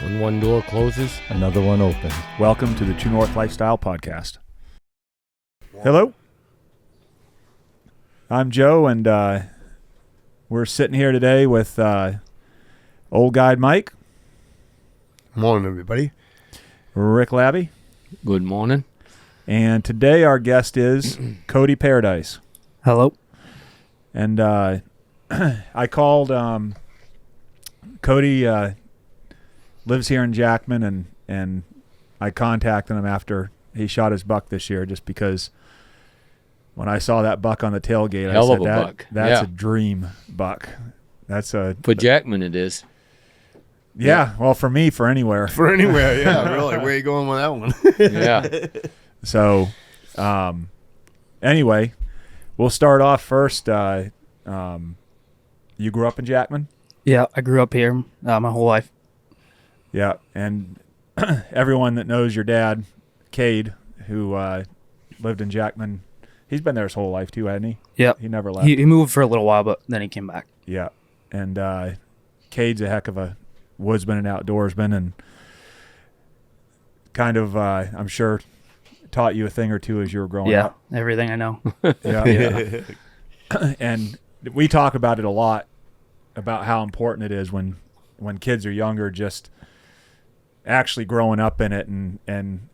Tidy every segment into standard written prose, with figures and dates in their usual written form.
When one door closes, another one opens. Welcome to the True North Lifestyle Podcast. Hello. I'm Joe, and we're sitting here today with old guide Mike. Morning, everybody. Rick Labby. good morning. And today our guest is Cody Paradise. Hello. And I called Cody lives here in Jackman, and I contacted him after he shot his buck this year, just because when I saw that buck on the tailgate, Hell I of said, a buck. That's Yeah. a dream buck. That's a For Jackman it is. yeah. Well, for me, for anywhere. For anywhere, yeah, really. Where are you going with that one? Yeah. So, anyway, we'll start off first. You grew up in Jackman? Yeah, I grew up here my whole life. Yeah, and everyone that knows your dad, Cade, who lived in Jackman, he's been there his whole life too, hasn't he? Yep. He never left. He moved for a little while, but then he came back. Yeah, and Cade's a heck of a woodsman and outdoorsman, and kind of, I'm sure, taught you a thing or two as you were growing up. Yeah, everything I know. Yeah. And we talk about it a lot, about how important it is when kids are younger, just actually growing up in it and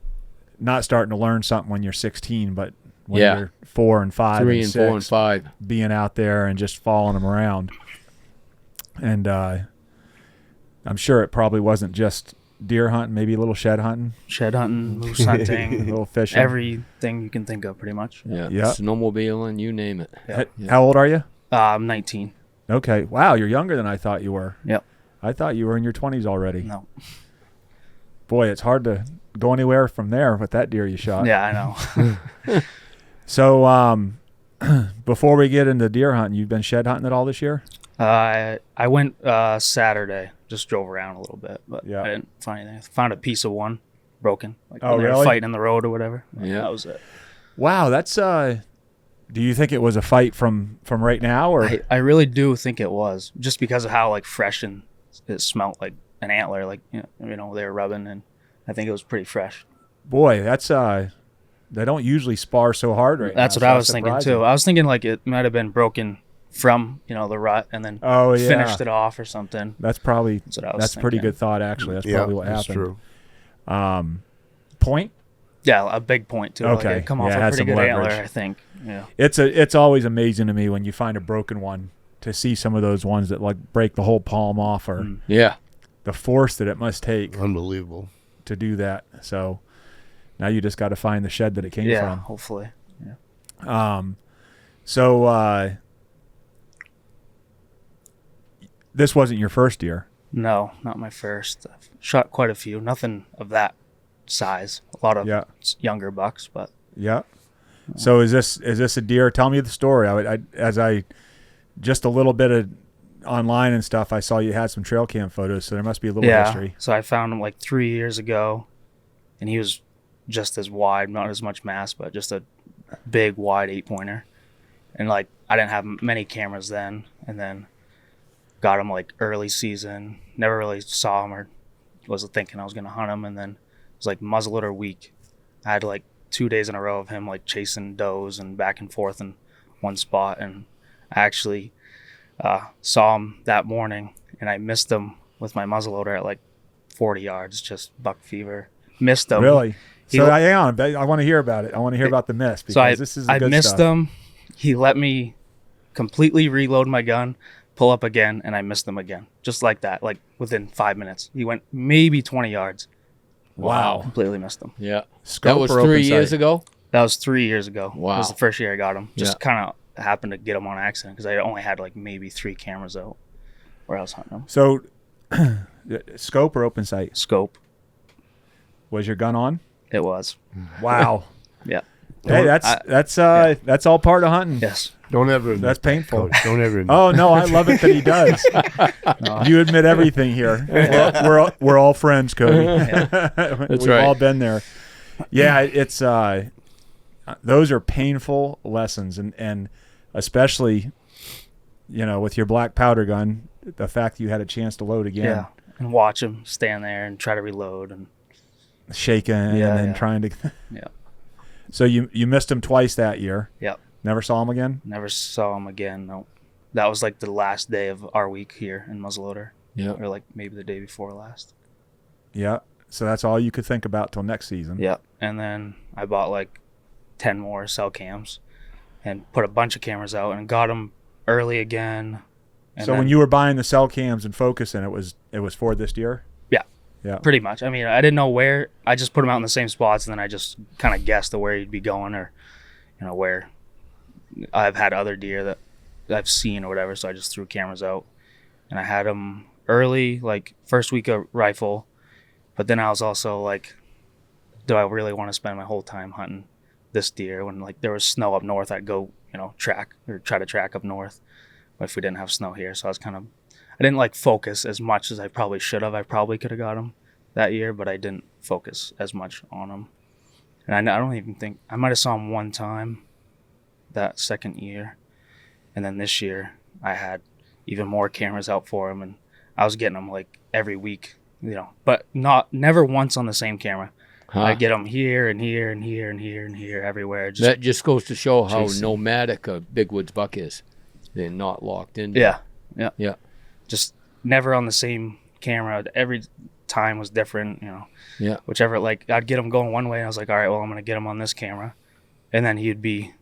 not starting to learn something when you're 16, but when Yeah. you're 4 and 5 3 and and 6, 4 and 5. being out there and just following them around. And I'm sure it probably wasn't just deer hunting, maybe a little shed hunting, Shed hunting, moose a hunting, little fishing. everything you can think of pretty much. Yeah. Yeah. Snowmobiling, you name it. Yeah. How old are you? I'm 19. Okay. Wow, you're younger than I thought you were. Yep. I thought you were in your 20s already. No. Boy, it's hard to go anywhere from there with that deer you shot. Yeah, I know. So, before we get into deer hunting, you've been shed hunting at all this year? I went Saturday, just drove around a little bit, but Yeah. I didn't find anything. Found a piece of one broken, like Oh, when they were really? fighting in the road or whatever. Yeah. That was it. Wow, that's do you think it was a fight from right now, or I really do think it was, just because of how like fresh and it smelled like an antler, like you know they were rubbing, and I think it was pretty fresh. boy, that's they don't usually spar so hard right That's now. what so I that's was thinking surprising. too. I was thinking like it might have been broken from the rut and then Oh yeah, finished it off or something. That's probably That's what I was that's a pretty thinking. good thought actually. That's Yeah, probably what that's happened. true. Point. Yeah, a big point too. Okay. Like it come off Yeah, it a had pretty some good leverage. antler, I think. Yeah. It's always amazing to me when you find a broken one, to see some of those ones that like break the whole palm off, or Yeah. the force that it must take Unbelievable. to do that. So now you just got to find the shed that it came Yeah, from. hopefully. So this wasn't your first deer. No, not my first. I've shot quite a few. Nothing of that size. A lot of Yeah. younger bucks, but Yeah. So is this a deer? Tell me the story. I just a little bit of online and stuff. I saw you had some trail cam photos, so there must be a little yeah. history. So I found him like 3 years ago, and he was just as wide, not as much mass, but just a big wide 8-pointer. And like I didn't have many cameras then, and then got him like early season. Never really saw him or was thinking I was gonna hunt him, and then it was like muzzleloader week. I had like 2 days in a row of him like chasing does and back and forth in one spot, and I actually saw him that morning, and I missed him with my muzzleloader at like 40 yards, just buck fever. Missed him. Really? He So let- hang on. I want to hear about it. I want to hear about the miss, because So I, this is the I good missed stuff. him. He let me completely reload my gun, pull up again, and I missed him again. Just like that, like within 5 minutes. He went maybe 20 yards. Wow. Completely missed him. Yeah. Scope That was or open 3 years sight? ago? That was 3 years ago. Wow. It was the first year I got him. Just Yeah. kind of happened to get him on accident because I only had like maybe 3 cameras out where I was hunting him. So scope or open sight? Scope. Was your gun on? It was. Wow. Yeah. Hey, that's all part of hunting. Yes. Don't ever admit That's that, painful. Cody. Don't ever admit Oh no, I love it that he does. No. You admit everything here. We're all friends, Cody. We've right. all been there. Yeah, it's those are painful lessons, and especially with your black powder gun, the fact that you had a chance to load again. Yeah. and watch him stand there and try to reload. And shaking Yeah, and then yeah. trying to. yeah, So you missed him twice that year. Yep. Never saw him again. Never saw him again. No, that was like the last day of our week here in Muzzleloader, Yeah. or like maybe the day before last. Yeah. So that's all you could think about till next season. Yep. And then I bought like 10 more cell cams and put a bunch of cameras out and got them early again. And So when then- you were buying the cell cams and focusing, it was for this deer. Yeah. Yeah. Pretty much. I mean, I didn't know where. I just put them out in the same spots, and then I just kind of guessed where he'd be going, or where I've had other deer that I've seen or whatever. So I just threw cameras out, and I had them early, like first week of rifle. But then I was also like, do I really want to spend my whole time hunting this deer when like there was snow up north? I'd go, track or try to track up north. But if we didn't have snow here, so I didn't like focus as much as I probably should have. I probably could have got him that year, but I didn't focus as much on him. And I don't even think I might have saw him one time that second year, and then this year I had even more cameras out for him, and I was getting them like every week, but never once on the same camera. Huh. I get them here and here and here and here and here everywhere. Just That just goes to show how Chasing. nomadic a big woods buck is. They're not locked in. yeah. Just never on the same camera. Every time was different, Yeah. whichever, like I'd get him going one way and I was like, all right, well, I'm going to get him on this camera. And then he'd be,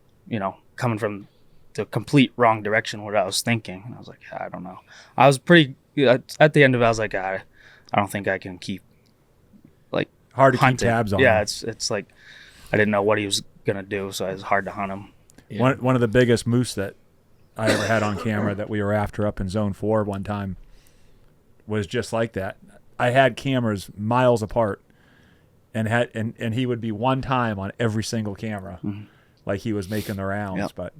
coming from the complete wrong direction what I was thinking. And I was like, I don't know. I was pretty, at the end of it, I was like, I don't think I can keep like Hard to hunting. keep tabs on. Yeah, him. it's like I didn't know what he was going to do, so it was hard to hunt him. Yeah. One of the biggest moose that I ever had on camera that we were after up in Zone 4 one time was just like that. I had cameras miles apart and he would be one time on every single camera. Mm-hmm. Like he was making the rounds. Yep. But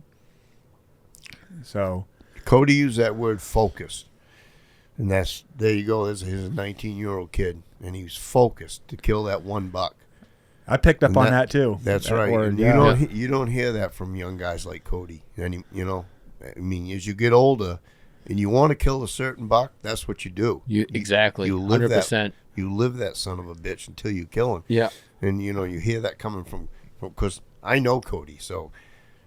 so Cody used that word focused. And there you go. There's his 19-year-old kid. And he was focused to kill that one buck. I picked up And on that- that too. That's That right. word, And yeah. you don't hear that from young guys like Cody. And I mean, as you get older and you want to kill a certain buck, that's what you do. Exactly. You live 100%. You live that son of a bitch until you kill him. Yeah. And you hear that coming from because I know Cody. So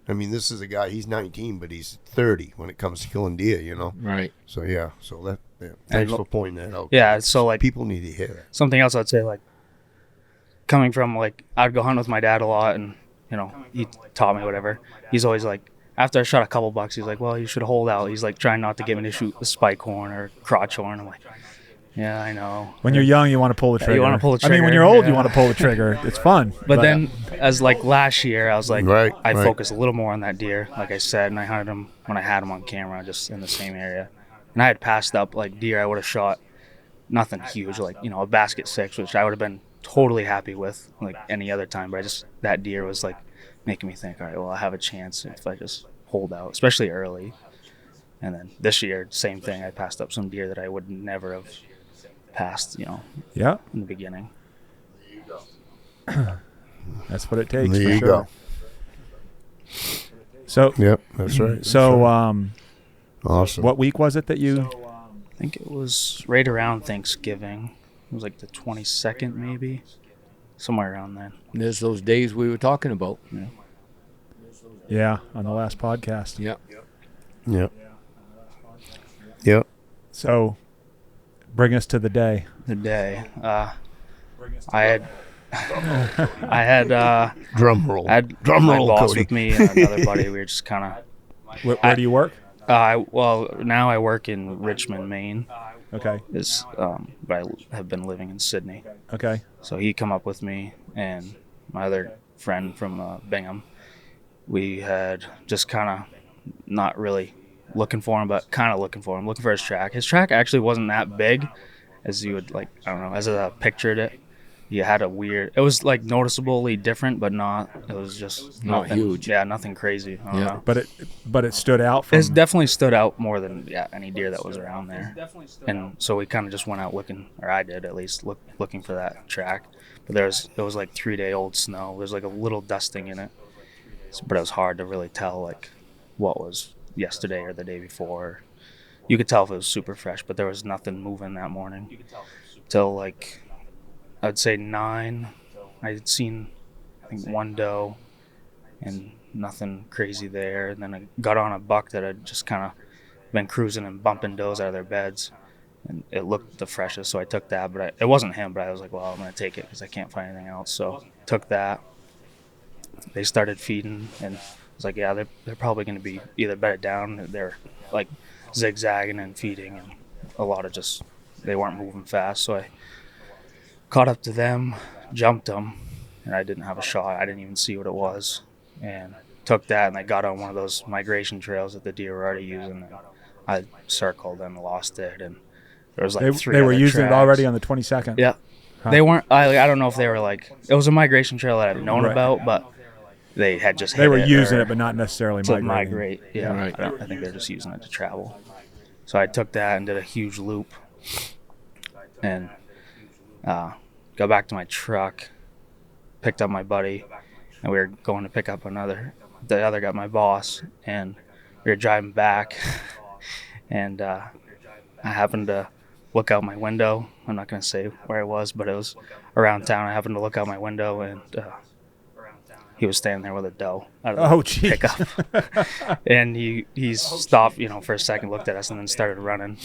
I mean, this is a guy. He's 19, but he's 30 when it comes to killing deer. Right. So yeah. So thanks for pointing that out. Yeah, so like People need to hear that. something else I'd say, like coming from like I'd go hunt with my dad a lot, and he taught me whatever. He's always like, after I shot a couple bucks, he's like, well, you should hold out. He's like trying not to get me to shoot a spike horn or crotch horn. I'm like, yeah, I know. When you're young, you want to pull the Yeah, trigger. you wanna pull the I mean, when trigger, you're old, you yeah. want to pull the trigger. It's fun. But then, as like last year, I was like, Right, I right. focused a little more on that deer, like I said, and I hunted him when I had him on camera, just in the same area. And I had passed up like deer I would have shot, nothing huge, like a basket 6, which I would have been totally happy with, like any other time. But that deer was like making me think, all right, well, I have a chance if I just hold out, especially early. And then this year, same thing. I passed up some deer that I would never have passed, yeah, in the beginning. that's what it takes. There for you sure. go. So, Yep, that's right. so Awesome. what week was it that you? I think it was right around Thanksgiving. It was like the 22nd, maybe, somewhere around then. There's those days we were talking about. Yeah, on the last podcast. Yeah. Yep. Yep. So, bring us to the day. The day, I had Drum roll. I had Drum my roll, boss Cody. with me and another buddy. We were just kind of. Where do you work? Well, now I work in Richmond, Maine. Okay. But I have been living in Sydney. Okay. So he come up with me and my other friend from Bingham. We had just kind of not really looking for him, but kind of looking for him, looking for his track. His track actually wasn't that big as you would, like, I don't know, as I pictured it. He had it was like noticeably different, but not, it was just Not nothing, huge. Yeah, nothing crazy. I don't Yeah. know. But it stood out from. It's definitely stood out more than any deer that was around there. And so we kind of just went out looking, or I did at least, looking for that track. But it was like 3-day-old snow. There's like a little dusting in it, but it was hard to really tell like what was yesterday or the day before. you could tell if it was super fresh, but there was nothing moving that morning till like I'd say 9. I had seen I think one doe and nothing crazy there, and then I got on a buck that had just kind of been cruising and bumping does out of their beds, and it looked the freshest, so I took that. But it wasn't him, but I was like, well, I'm gonna take it because I can't find anything else. So took that. They started feeding, and I was like, yeah, they're probably gonna be either bedded down, they're like zigzagging and feeding, and a lot of just they weren't moving fast. So I caught up to them, jumped them, and I didn't have a shot. I didn't even see what it was, and took that, and I got on one of those migration trails that the deer were already using. And I circled and lost it, and there was like three. They were other using tracks. it already on the 22nd. Yeah, they weren't. I don't know if they were like it was a migration trail that I'd known about, but they had just They hit were it using or it, but not necessarily to migrating. migrate. Yeah, Right. I think they're just using it to travel. So I took that and did a huge loop, and got back to my truck, picked up my buddy, and we were going to pick up the other guy, my boss, and we were driving back, and I happened to look out my window. I'm not going to say where I was, but it was around town. I happened to look out my window, and he was standing there with a doe out of the geez. pickup. And he stopped, for a second, looked at us, and then started running.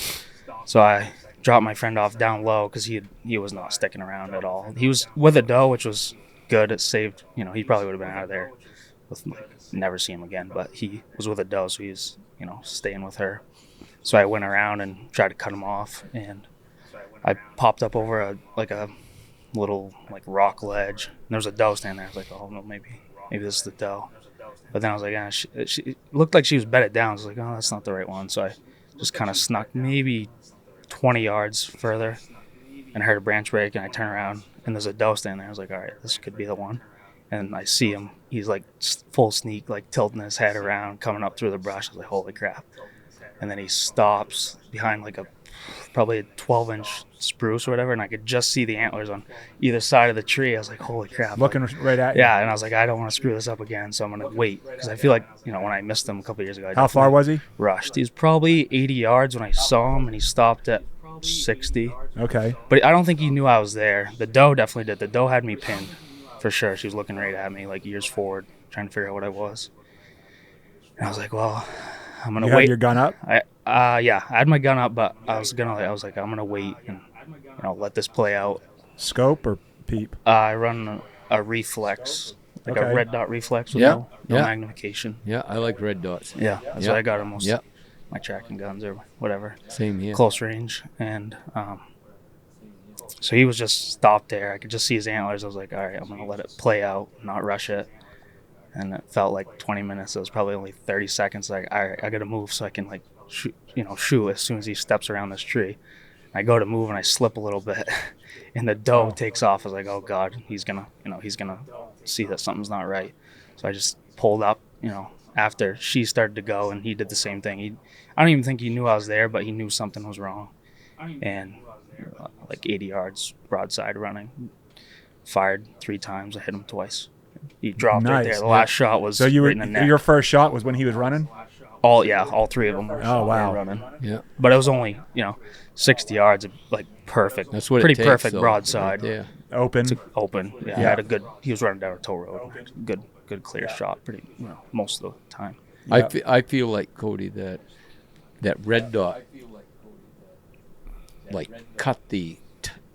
So I dropped my friend off down low because he was not sticking around at all. He was with a doe, which was good. It saved, he probably would have been out of there with never see him again. But he was with a doe, so he was, staying with her. So I went around and tried to cut him off, and I popped up over a little rock ledge. And there was a doe standing there. I was like, oh no, maybe this is the doe. But then I was like, she it looked like she was bedded down. I was like, oh, that's not the right one. So I just kind of snuck maybe 20 yards further and heard a branch break, and I turn around and there's a doe standing there. I was like, all right, this could be the one. And I see him. He's like full sneak, tilting his head around, coming up through the brush. I was like, holy crap. And then he stops behind probably a 12-inch spruce or whatever, and I could just see the antlers on either side of the tree. I was like, holy crap. Looking right at you. Yeah, and I was like, I don't want to screw this up again, so I'm going to wait. Because I feel like, when I missed him a couple years ago. How far was he? Rushed. He was probably 80 yards when I saw him, and he stopped at 60. Okay. But I don't think he knew I was there. The doe definitely did. The doe had me pinned, for sure. She was looking right at me, ears forward, trying to figure out what I was. And I was like, well, I'm going to wait. You had your gun up? Yeah, I had my gun up, but I was like, I'm going to wait and, let this play out. Scope or peep? I run a reflex, a red dot reflex with no magnification. Yeah, I like red dots. Yeah, that's what I got on most Yep. my tracking guns or whatever. Same here. Close range. And so he was just stopped there. I could just see his antlers. I was like, all right, I'm going to let it play out, not rush it. And it felt like 20 minutes. It was probably only 30 seconds. Like, all right, I got to move so I can shoot as soon as he steps around this tree. I go to move and I slip a little bit, and the doe takes off. I was like, oh God, he's gonna see that something's not right. So I just pulled up, after she started to go, and he did the same thing. I don't even think he knew I was there, but he knew something was wrong. And 80 yards broadside running, fired 3 times. I hit him twice. He dropped right there. The last shot was right in the neck. Your first shot was when he was running? All 3 of them were running. Yeah. But it was only, 60 yards, perfect. That's what it pretty takes, perfect though. broadside. Yeah. Open? Open. Yeah, I had he was running down a tow road. Good clear shot, pretty, most of the time. Yeah. I feel like, Cody, that red dot, cut the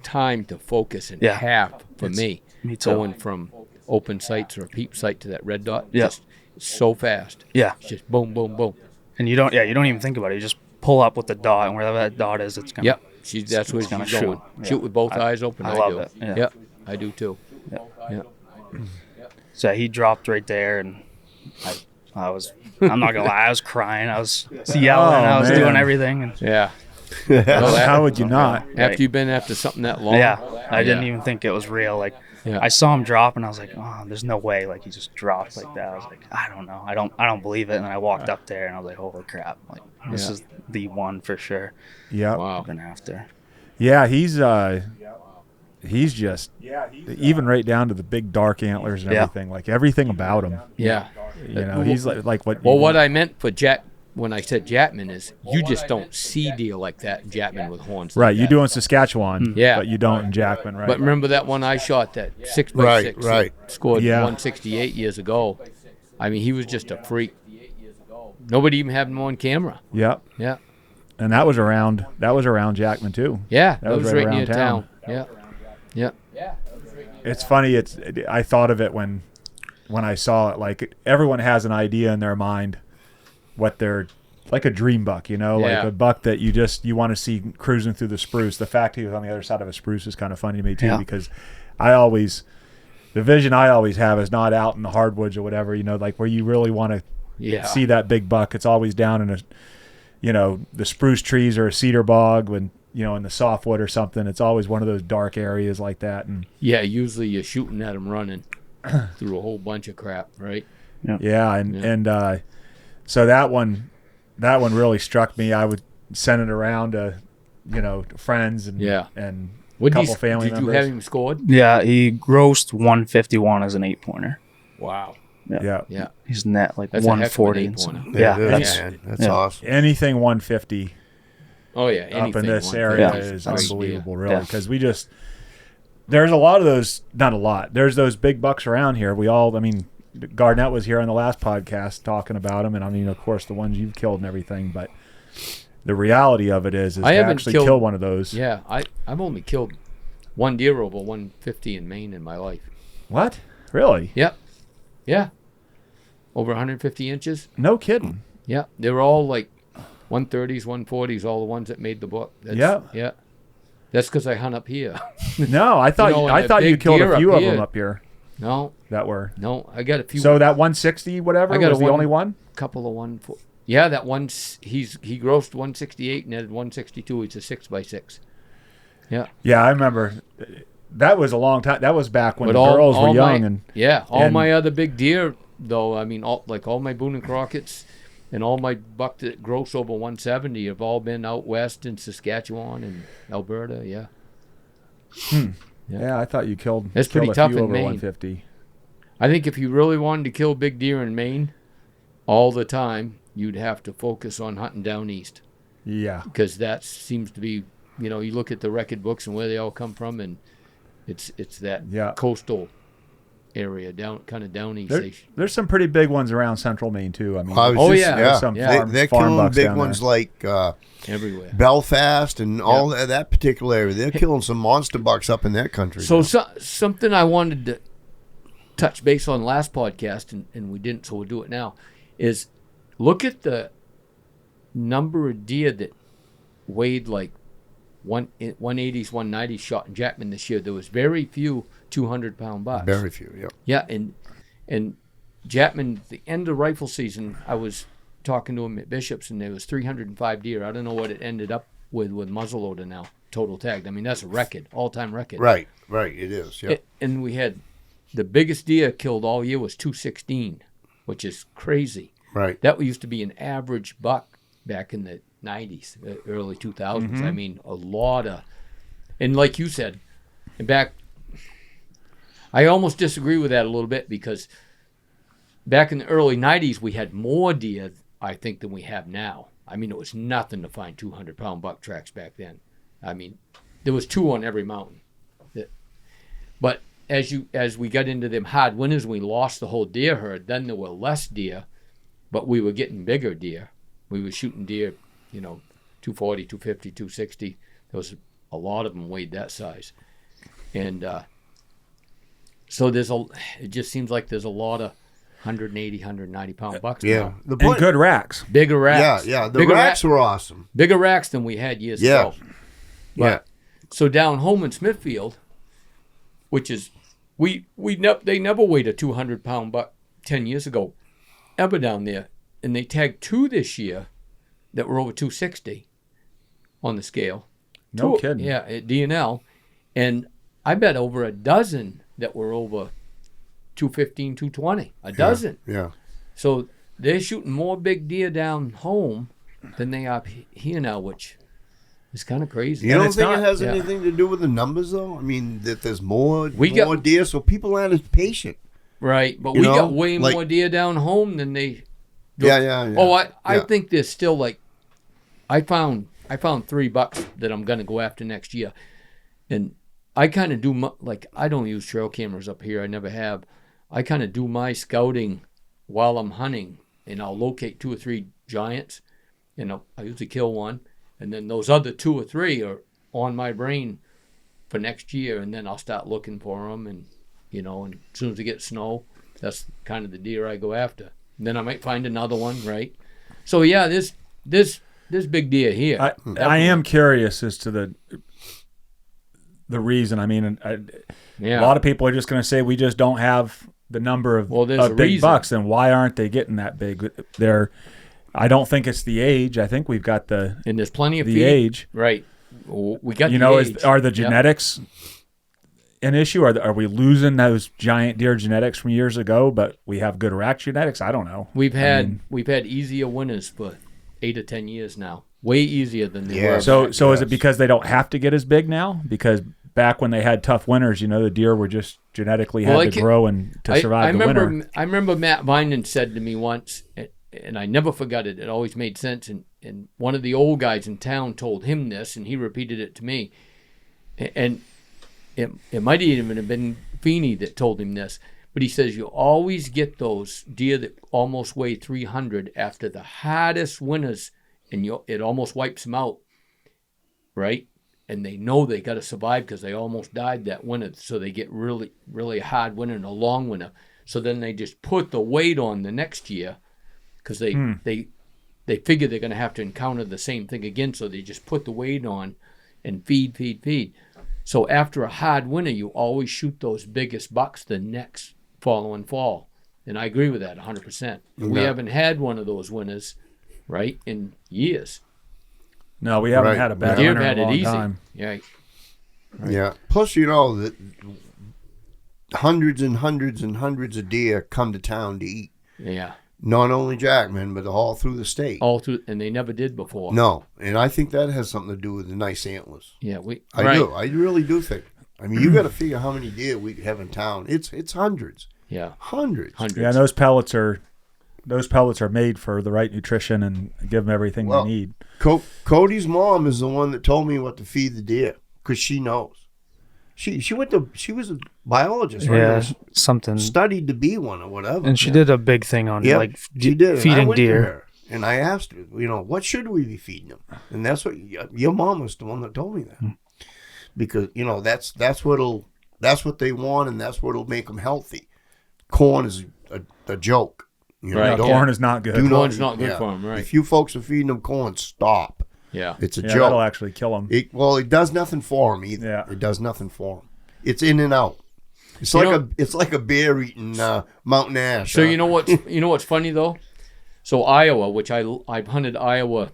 time to focus in half for me. Me too. Going from open sights or a peep sight to that red dot. Yeah. Just so fast. Yeah. It's just boom, boom, boom. And you don't even think about it. You just pull up with the dot, and wherever that dot is, it's gonna. Yep. That's where she's gonna going. shoot. Yeah. Shoot with both eyes open. I I love do. it. Yeah. Yep. I do too. Yeah. Yeah. So he dropped right there, and I'm not gonna lie, I was crying, I was yelling, I was doing everything, and Yeah. How would you not? After you've been after something that long. I didn't even think it was real. I saw him drop, and I was like, oh, there's no way he just dropped like that. I was like, I don't know, I don't believe it. And then I walked up there, and I was like, holy crap, this is the one for sure. Yeah. Wow. I've been after. Yeah, he's just even right down to the big dark antlers and everything. Everything about him. Yeah. He's like what. Well, what I meant for Jack when I said Jackman is you just don't see deer like that in Jackman with horns. Right, like you that. do in Saskatchewan, Yeah. but you don't in Jackman, right? But remember that one I shot, that 6x6 Right. that scored Yeah. 168 years ago. I mean, he was just a freak. Nobody even had him on camera. Yep. Yeah. And that was around Jackman too. Yeah, That was right right near around town. Yeah. Yeah. It's funny. I thought of it when I saw it. Like everyone has an idea in their mind what they're like, a dream buck, you know, Yeah. like a buck that you want to see cruising through the spruce. The fact he was on the other side of a spruce is kind of funny to me too, Yeah. because the vision I always have is not out in the hardwoods or whatever, you know, like where you really want to see that big buck. It's always down in the spruce trees or a cedar bog when, in the softwood or something. It's always one of those dark areas like that. And Yeah, usually you're shooting at them running through a whole bunch of crap, right? Yeah. So that one really struck me. I would send it around to, friends and a couple family did members. you have him scored? Yeah, he grossed 151 as an 8-pointer. Wow. Yeah. He's net like That's a heck of an 140. eight-pointer. Yeah, it is, man. That's awesome. Anything 150 Oh, yeah. up Anything in this 150 area is is great, unbelievable, yeah. really, because there's a lot of those, not a lot, there's those big bucks around here. Garnett was here on the last podcast talking about them, and of course, the ones you've killed and everything, but the reality of it is I to haven't actually killed- kill one of those. Yeah, I've only killed one deer over 150 in Maine in my life. What? Really? Yep. Yeah. Over 150 inches. No kidding. Yeah. They were all like 130s, 140s, all the ones that made the book. Yeah. Yeah. That's because I hunt up here. No, I thought and I a thought you big killed deer a few up of them here. up here No, that were. I got a few. So that 160 whatever I got was a the only one? couple of 140. Yeah, that one, he grossed 168 and netted 162. It's a 6x6. Yeah. Yeah, I remember. That was a long time. That was back when But the girls were young. All and- my other big deer, though, all my Boone and Crockett's and all my buck that gross over 170 have all been out west in Saskatchewan and Alberta. Yeah. Yeah, I thought you killed. It's killed pretty a tough few in over Maine. 150. I think if you really wanted to kill big deer in Maine all the time, you'd have to focus on hunting down east, Yeah. because that seems to be, you look at the record books and where they all come from, and it's that coastal area kind of down east. There's some pretty big ones around central Maine too. yeah. Some They're farm killing bucks big down ones there. like everywhere. Belfast and all that particular area. They're killing some monster bucks up in that country. So, something I wanted to touch base on last podcast, and we didn't, so we'll do it now, is look at the number of deer that weighed like 180s, 190s shot in Jackman this year. There was very few 200-pound bucks. Very few, yeah. Yeah, and Jackman, the end of rifle season, I was talking to him at Bishop's, and there was 305 deer. I don't know what it ended up with muzzleloader now, total tagged. That's a record, all-time record. Right, it is, yeah. And we had the biggest deer killed all year was 216, which is crazy. Right. That used to be an average buck back in the 90s, early 2000s. Mm-hmm. A lot of, and like you said, I almost disagree with that a little bit, because back in the early 90s, we had more deer, I think, than we have now. It was nothing to find 200-pound buck tracks back then. There was 2 on every mountain. But as we got into them hard winters, we lost the whole deer herd. Then there were less deer, but we were getting bigger deer. We were shooting deer, 240, 250, 260. There was a lot of them weighed that size. And so it just seems like there's a lot of 180, 190-pound bucks now. The And good racks. Bigger racks. Yeah. The racks were awesome. Bigger racks than we had years ago. Yeah. So down home in Smithfield, which is, they never weighed a 200-pound buck 10 years ago, ever down there. And they tagged 2 this year that were over 260 on the scale. No 2, kidding. Yeah, at D&L. And I bet over a dozen that were over 215, 220. A dozen. Yeah. So they're shooting more big deer down home than they are here now, which is kind of crazy. You don't it's think not- it has yeah. anything to do with the numbers, though? That there's more got- deer, so people aren't as patient. Right, but You we know, got way like- more deer down home than Yeah. Oh, I Yeah. think there's still like, I found $3 that I'm gonna go after next year, and I kind of do like, I don't use trail cameras up here. I never have. I kind of do my scouting while I'm hunting, and I'll locate 2 or 3 giants, and I usually kill one, and then those other 2 or 3 are on my brain for next year, and then I'll start looking for them, and and as soon as it gets snow, that's kind of the deer I go after. And then I might find another one, right? So yeah, this big deer here. I am curious as to the reason. I mean, a lot of people are just going to say we just don't have the number of big reason. bucks, and why aren't they getting that big? I don't think it's the age. I think we've got and there's plenty of the feed. age. Right. We got the age. Are the genetics an issue? Are we losing those giant deer genetics from years ago, but we have good rack genetics? I don't know. We've had easier winners for 8 or 10 years now. Way easier than they were. So is it because they don't have to get as big now? Because back when they had tough winters, the deer were just genetically had to grow and to survive the winter. I remember Matt Vinan said to me once, and I never forgot it. It always made sense. And one of the old guys in town told him this, and he repeated it to me. And it might even have been Feeney that told him this. But he says you always get those deer that almost weigh 300 after the hardest winters, and it almost wipes them out, right? And they know they got to survive because they almost died that winter. So they get really, really hard winter and a long winter. So then they just put the weight on the next year because they figure they're going to have to encounter the same thing again. So they just put the weight on and feed. So after a hard winter, you always shoot those biggest bucks the next following fall. And I agree with that 100%. We haven't had one of those winters, right, in years. No, we haven't had a bad winter in a long time. Yeah. Right. Yeah. Plus, that hundreds and hundreds and hundreds of deer come to town to eat. Yeah. Not only Jackman, but all through the state. And they never did before. No, and I think that has something to do with the nice antlers. Yeah, I do. I really do think. I mean, you got to figure how many deer we have in town. It's hundreds. Yeah, hundreds. Yeah, and those pellets are made for the right nutrition and give them everything they need. Cody's mom is the one that told me what to feed the deer because she knows. She was a biologist, right? Yeah, something. Studied to be one or whatever. And she did a big thing on she did. feeding I deer. her, and I asked her, what should we be feeding them? And that's what your mom was the one that told me that. Because that's what they want, and that's what'll make them healthy. Corn is a joke. Right. Corn is not good. Corn's not good for them, right? If you folks are feeding them corn, stop. Yeah, it's a joke. That'll actually kill them. It does nothing for them either. Yeah. It does nothing for them. It's in and out. It's like a bear eating mountain ash. So you know what's funny though? So Iowa, which I've hunted Iowa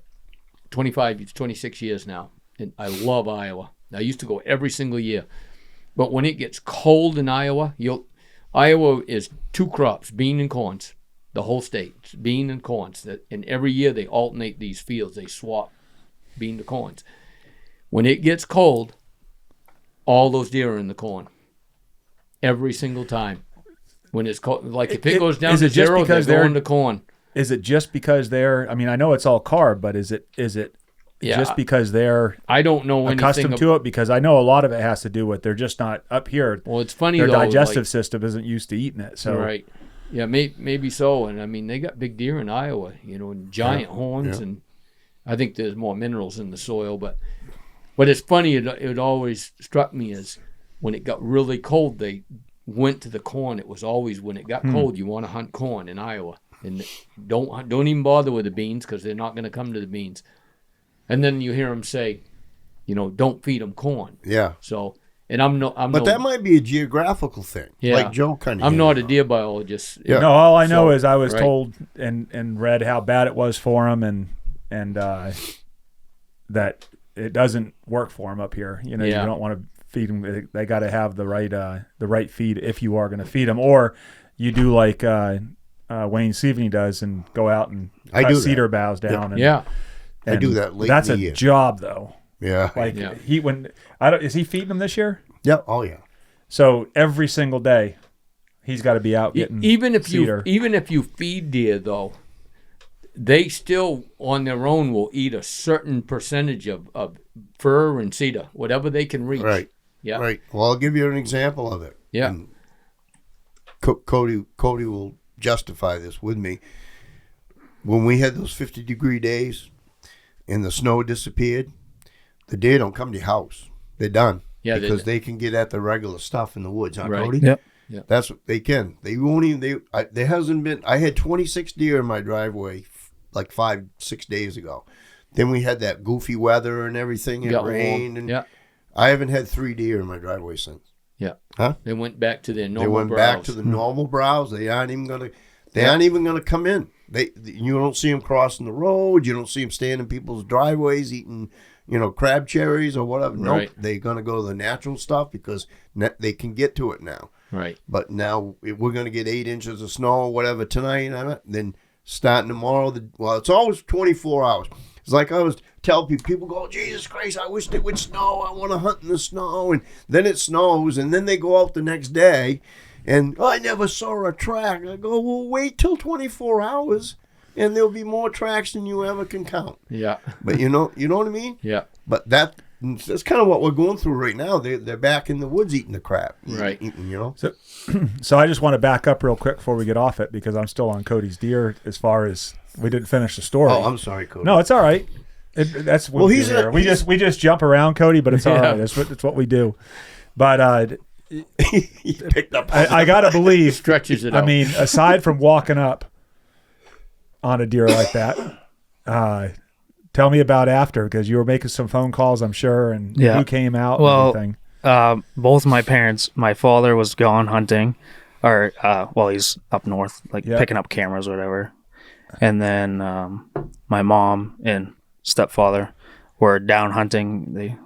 26 years now, and I love Iowa. I used to go every single year, but when it gets cold in Iowa, Iowa is 2 crops, bean and corns. The whole state, it's bean and corns. And every year they alternate these fields. They swap bean to corns. When it gets cold, all those deer are in the corn. Every single time. When it's cold, like if it goes down to 0, they're going to corn. Is it just because they're? I mean, I know it's all carb, but is it just because they're? I don't know accustomed to it, because I know a lot of it has to do with they're just not up here. Well, it's funny their though. Their digestive system isn't used to eating it. So right. Yeah, maybe so. And I mean, they got big deer in Iowa, and giant horns, and I think there's more minerals in the soil. But it's funny. It always struck me as when it got really cold, they went to the corn. It was always when it got cold, you want to hunt corn in Iowa, and don't even bother with the beans because they're not going to come to the beans. And then you hear them say, don't feed them corn. Yeah. So. And but that might be a geographical thing, like Joe Cunningham. I'm not a deer biologist. Yeah. No, all I know is I was told and read how bad it was for them, and that it doesn't work for them up here. You don't want to feed them. They got to have the right feed if you are going to feed them, or you do like Wayne Seaveny does and go out and cut cedar boughs down. Yeah. And I do that late that's in the a year. job though. Yeah. Is he feeding them this year? Yeah. Oh yeah. So every single day, he's got to be out getting even if cedar. Even if you feed deer though, they still on their own will eat a certain percentage of fur and cedar, whatever they can reach. Right. Yeah. Right. Well, I'll give you an example of it. Yeah. And Cody will justify this with me. When we had those 50-degree days and the snow disappeared, the deer don't come to your house. They're done. Yeah, because they can get at the regular stuff in the woods, huh, Right. Cody? Yep. Yeah. That's what they can. They won't even. There hasn't been. I had 26 deer in my driveway like 5-6 days ago. Then we had that goofy weather and everything. It Got warm. rained, and Yeah. I haven't had 3 deer in my driveway since. Yeah. Huh? They went back to their normal They went browse. back to the normal browse. They aren't even gonna. They aren't even gonna come in. You don't see them crossing the road. You don't see them staying in people's driveways eating, crab cherries or whatever. Right. Nope. They're gonna go to the natural stuff because they can get to it now. Right. But now if we're gonna get 8 inches of snow or whatever tonight, then starting tomorrow. It's always 24 hours. It's like I was telling people go, Jesus Christ, I wish it would snow. I want to hunt in the snow. And then it snows, and then they go out the next day, and I never saw a track. I go, well, wait till 24 hours, and there'll be more tracks than you ever can count. Yeah. But you know what I mean? Yeah. But that's kind of what we're going through right now. They're back in the woods eating the crap. Right. So I just want to back up real quick before we get off it because I'm still on Cody's deer as far as we didn't finish the story. Oh, I'm sorry, Cody. No, it's all right. That's what we do. We just jump around, Cody, but it's all right. It's what we do. But He picked up. I gotta believe Stretches it out. I mean, aside from walking up on a deer like that, tell me about after because you were making some phone calls, I'm sure, and who came out and everything. Both my parents, my father was gone hunting, or he's up north, picking up cameras or whatever. And then my mom and stepfather were down hunting. They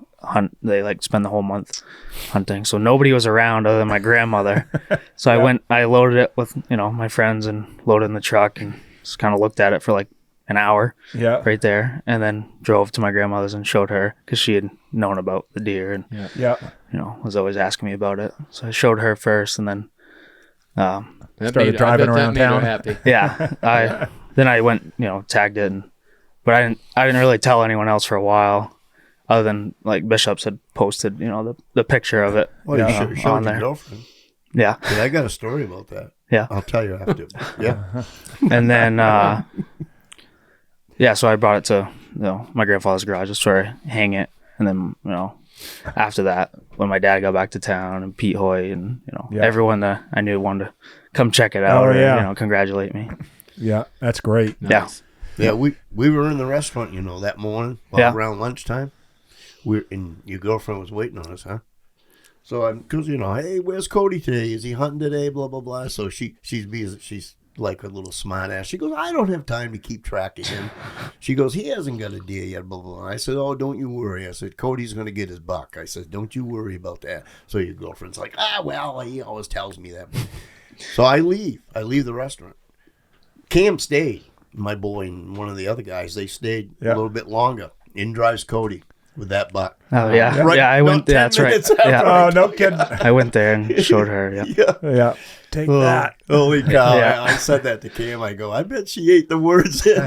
spend the whole month hunting. So nobody was around other than my grandmother. So I loaded it with, my friends and loaded in the truck and just kind of looked at it for like an hour right there. And then drove to my grandmother's and showed her because she had known about the deer and, was always asking me about it. So I showed her first and then started driving around town. Happy. Yeah. Then I went, tagged it, but I didn't really tell anyone else for a while, other than like Bishops had posted, the picture of it. Well, you showed on your there. girlfriend. Yeah. Yeah, I got a story about that. Yeah. I'll tell you after. Yeah. And then, so I brought it to, my grandfather's garage just sort of hang it, and then, after that, when my dad got back to town and Pete Hoy and everyone that I knew wanted to come check it out, congratulate me. Yeah, that's great. Nice. Yeah, we were in the restaurant, that morning around lunchtime. And your girlfriend was waiting on us, huh? So because hey, where's Cody today? Is he hunting today? Blah blah blah. So she's busy. She's like a little smart ass. She goes, I don't have time to keep track of him. She goes, he hasn't got a deer yet. Blah blah blah. I said, oh, don't you worry. I said, Cody's gonna get his buck. I said, don't you worry about that. So your girlfriend's like, well, he always tells me that. So I leave the restaurant. Cam stayed. My boy and one of the other guys, they stayed a little bit longer. In drives Cody with that buck. Oh, yeah. Right, I went there. That's right. Yeah. Oh, no kidding. I went there and showed her. Yeah. Yeah. Take that. Holy cow. Yeah. I said that to Cam. I go, I bet she ate the words in.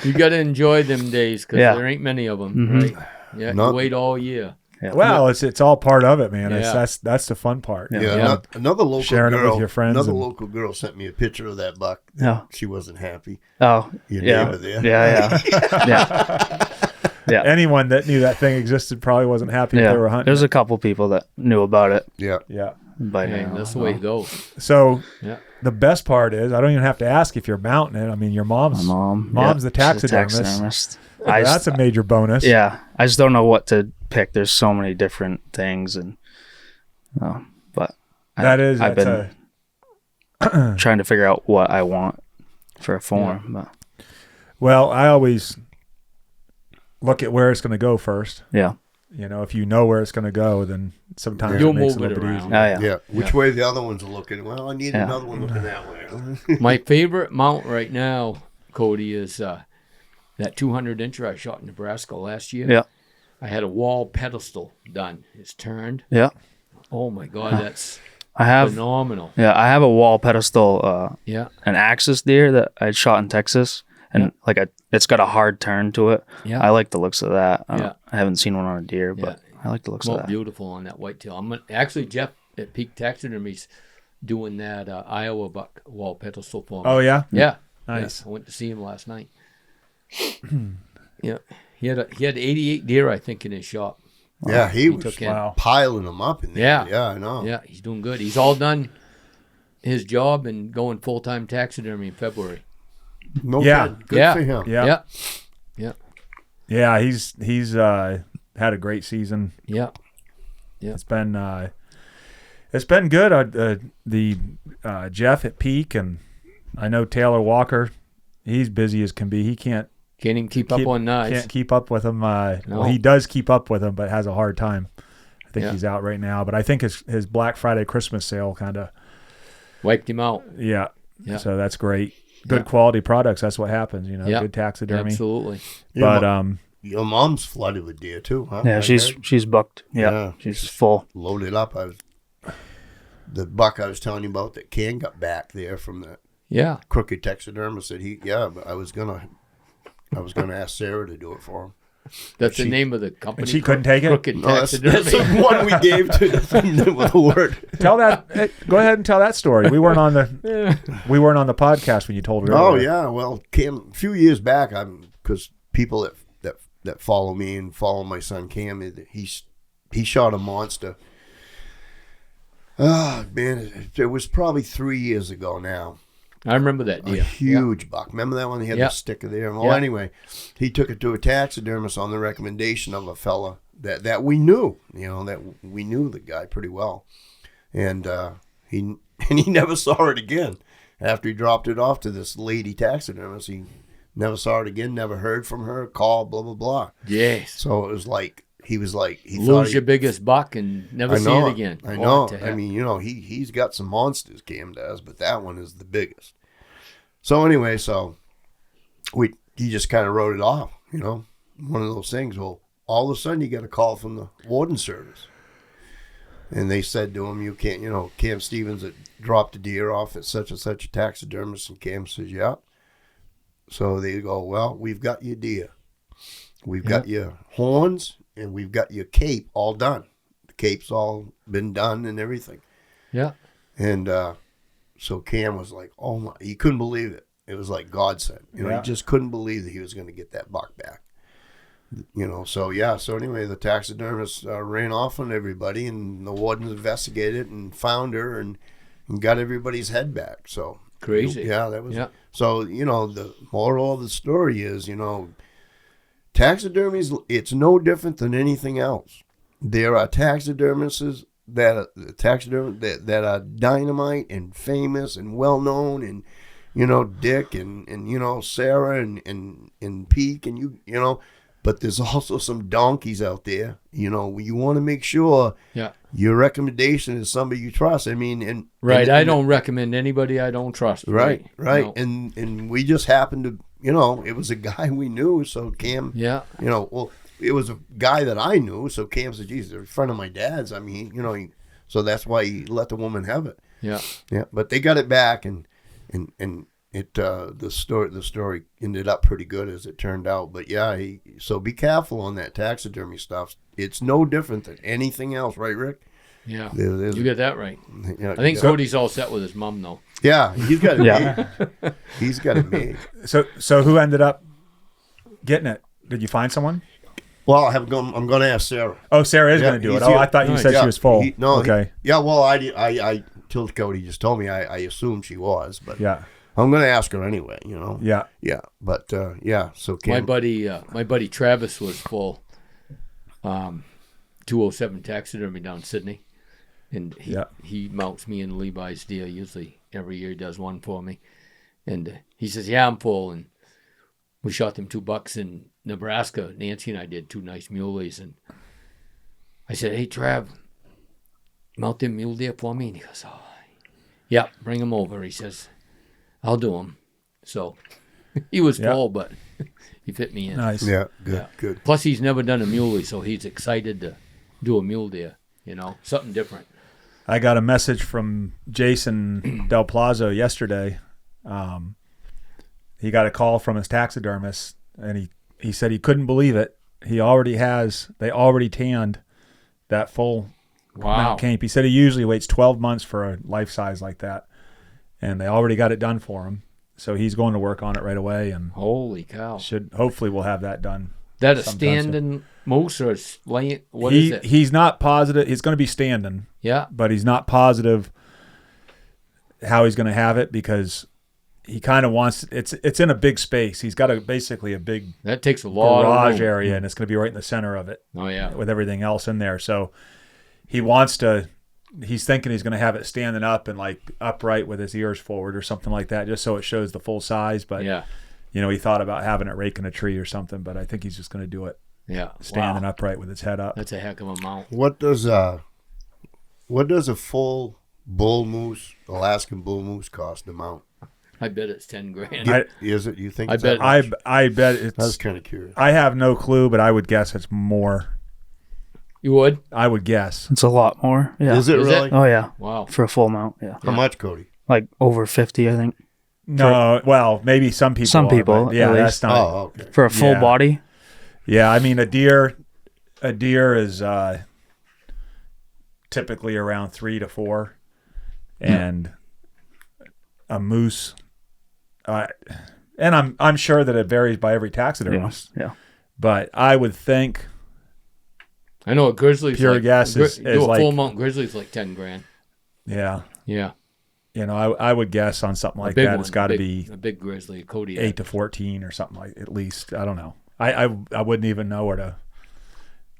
You got to enjoy them days because there ain't many of them, Mm-hmm. right? Yeah, you wait all year. Yeah. Well, it's all part of it, man. Yeah. That's the fun part. Yeah. Another local Sharing girl. it with your friends. Local girl sent me a picture of that buck. Yeah. She wasn't happy. Oh, Your yeah. neighbor there. Yeah. Anyone that knew that thing existed probably wasn't happy if they were hunting. There's a couple people that knew about it. Yeah. Yeah. But Hey, that's the way it goes. So Yeah. the best part is I don't even have to ask if you're mounting it. I mean, your mom's the taxidermist. That's a major bonus. Yeah. I just don't know what to pick. There's so many different things, and but I've been trying to figure out what I want for a form. Yeah. But. Well, I always look at where it's going to go first. Yeah. If you know where it's going to go, then sometimes You'll it makes move it a it little bit around. easier. Oh, yeah. Yeah. Which way the other ones are looking? Well, I need another one looking that way. My favorite mount right now, Cody, is that 200-incher I shot in Nebraska last year. Yeah. I had a wall pedestal done. It's turned. Yeah. Oh, my God, that's I have phenomenal. Yeah, I have a wall pedestal, Yeah. an axis deer that I shot in Texas, and it's got a hard turn to it. Yeah. I like the looks of that. Yeah. I haven't seen one on a deer, but I like the looks Come of out that. beautiful on that whitetail. Actually, Jeff at Peak Taxidermy's doing that Iowa buck wall pedestal for me. Oh yeah. Yeah. Nice. Yeah, I went to see him last night. Yeah. He had 88 deer, I think, in his shop. Yeah, he was took in. Wow. piling them up in there. Yeah. Yeah, I know. Yeah, he's doing good. He's all done his job and going full-time taxidermy in February. No Yeah. kidding. Good Yeah. for him. Yeah. Yeah. Yeah, he's had a great season. Yeah. It's been good. The Jeff at Peak, and I know Taylor Walker. He's busy as can be. He can't even keep up on knives. Can't keep up with him. No. Well, he does keep up with him, but has a hard time. I think Yeah. he's out right now. But I think his Black Friday Christmas sale kind of Wiped him out. yeah. Yeah. So that's great. Good Yeah. quality products. That's what happens. Yeah. Good taxidermy. Absolutely. But Your mom's flooded with deer too, huh? Yeah, I she's heard. booked. Yeah, Yeah. she's full. Loaded up. The buck I was telling you about that Ken got back there from the Yeah. crooked taxidermist said but I was gonna ask Sarah to do it for him. That's the name of the company. And she couldn't take it? Crooked No, that's Taxidermy. the one we gave to with the word. tell that. Go ahead and tell that story. We weren't on the podcast when you told her. Oh yeah, well, Cam, a few years back, because people that follow me and follow my son Cam, he shot a monster. Oh man, it was probably 3 years ago now. I remember that A deer. huge buck. Remember that one? He had Yeah. the sticker there. Well, Yeah. anyway, he took it to a taxidermist on the recommendation of a fella that we knew. That we knew the guy pretty well, and he never saw it again after he dropped it off to this lady taxidermist. He never saw it again. Never heard from her. Call blah blah blah. Yes. So it was like he thought Lose your biggest buck and never see it again. I know. What the heck? I mean, he's got some monsters, Cam does, but that one is the biggest. So anyway, he just kind of wrote it off, one of those things. Well, all of a sudden you get a call from the warden service. And they said to him, you can't, Cam Stevens had dropped a deer off at such and such a taxidermist. And Cam says, yeah. So they go, well, we've got your deer. We've got your horns and we've got your cape all done. The cape's all been done and everything. Yeah. And so Cam was like, oh my, he couldn't believe it. It was like God sent. He just couldn't believe that he was going to get that buck back. So anyway, the taxidermist ran off on everybody and the wardens investigated and found her and got everybody's head back. So Crazy. Yeah, that was. Yeah. So, the moral of the story is, taxidermy it's no different than anything else. There are taxidermists that are dynamite and famous and well known, and Dick and Sarah and Peak and but there's also some donkeys out there. You want to make sure your recommendation is somebody you trust. I mean, I don't recommend anybody I don't trust. Right. No. And we just happened to, it was a guy we knew. So Cam, it was a guy that I knew. So Cam said, geez, they're a friend of my dad's. I mean, so that's why he let the woman have it. Yeah. Yeah. But they got it back and it, the story ended up pretty good as it turned out. But so be careful on that taxidermy stuff. It's no different than anything else. Right, Rick? Yeah. You get that right. I think Cody's all set with his mom, though. Yeah, he's got it made. He's got it made. So who ended up getting it? Did you find someone? Well, I'm going to ask Sarah. Oh, Sarah is going to do it. Here. I thought you said she was full. Okay. Well, I till Cody just told me, I assumed she was, but yeah, I'm going to ask her anyway. Yeah. Yeah. But So my buddy Travis was full. 207 taxidermy down Sydney, and he mounts me and Levi's deer usually every year. He does one for me, and he says, "Yeah, I'm full." And we shot them 2 bucks in Nebraska. Nancy and I did 2 nice muleys, and I said, "Hey, Trav, mount them mule deer for me." And he goes, "Oh, yeah, bring them over." He says, "I'll do them." So he was full, but he fit me in. Nice. Yeah, good. Plus, he's never done a muley, so he's excited to do a mule deer. Something different. I got a he got a call from his taxidermist, and he said he couldn't believe it. They already tanned that full mount cape. He said he usually waits 12 months for a life size like that, and they already got it done for him. So he's going to work on it right away, and holy cow! Hopefully we'll have that done. That a standing moose or laying? What is it? He's not positive. He's going to be standing. Yeah, but he's not positive how he's going to have it because he kind of wants it's in a big space. He's got basically a big that takes a lot garage of room. area, and it's going to be right in the center of it. Oh yeah, with everything else in there. So he wants to. He's thinking he's going to have it standing up and like upright with his ears forward or something like that, just so it shows the full size. But yeah, he thought about having it raking a tree or something, but I think he's just going to do it. Yeah, standing upright with its head up. That's a heck of a mount. What does a full bull moose, Alaskan bull moose, cost to mount? I bet it's $10,000. Is it? You think? I bet. I bet it's. I was kind of curious. I have no clue, but I would guess it's more. You would? I would guess. It's a lot more. Yeah. Is it really? Oh yeah. Wow. For a full mount. Yeah. How much, Cody? Like over 50, I think. No, well, maybe some people. Some people, but yeah, at that's least. not. Oh, okay. For a full body. Yeah, I mean a deer is typically around 3 to 4, and a moose. And I'm sure that it varies by every taxidermist. Yeah. But I would think. I know a grizzly's pure guess is do a like, full mount grizzly's like $10,000. Yeah. Yeah. I would guess on something like that. It's got to be a big grizzly, Cody 8 to 14 or something like at least. I don't know. I wouldn't even know where to.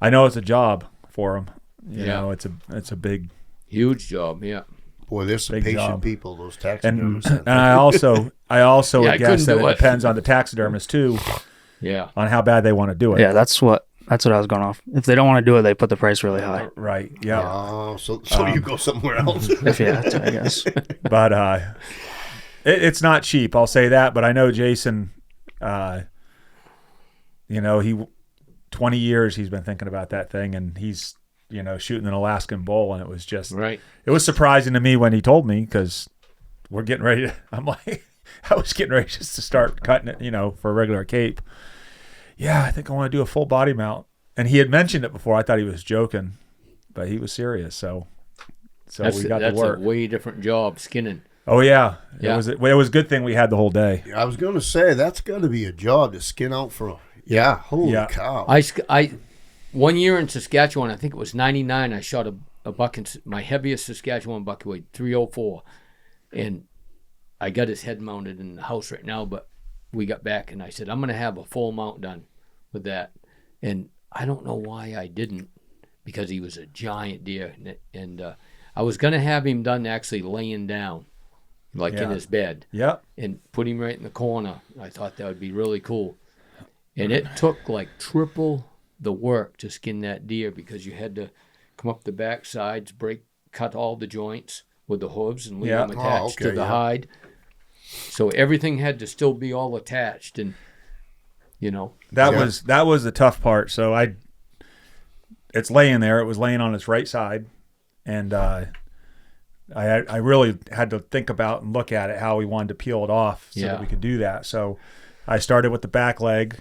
I know it's a job for them. You know, it's a big, huge job. Yeah. Boy, there's some patient job. people. Those taxidermists. And I also would guess that do it it. depends on the taxidermist too. Yeah. On how bad they want to do it. Yeah, that's what I was going off. If they don't want to do it, they put the price really high. Right. Yeah. Oh, so you go somewhere else. If you have to, I guess. But it's not cheap. I'll say that. But I know Jason. He 20 years he's been thinking about that thing, and he's shooting an Alaskan bull, and it was just right. It was surprising to me when he told me because we're getting ready to. I'm like, I was getting ready just to start cutting it, for a regular cape. Yeah, I think I want to do a full body mount, and he had mentioned it before. I thought he was joking, but he was serious. So we got to work. That's a way different job, skinning. Oh yeah. Yeah. It was a good thing we had the whole day. I was going to say that's got to be a job to skin out for. Yeah, holy cow! I 1 year in Saskatchewan, I think it was '99. I shot a buck in my heaviest Saskatchewan buck weighed 304, and I got his head mounted in the house right now. But we got back, and I said I'm going to have a full mount done with that, and I don't know why I didn't, because he was a giant deer, and I was going to have him done actually laying down, like in his bed, and put him right in the corner. I thought that would be really cool. And it took like triple the work to skin that deer because you had to come up the back sides, cut all the joints with the hooves and leave them attached to the hide. So everything had to still be all attached, and that was the tough part. So it's laying there. It was laying on its right side, and I really had to think about and look at it how we wanted to peel it off so that we could do that. So I started with the back leg.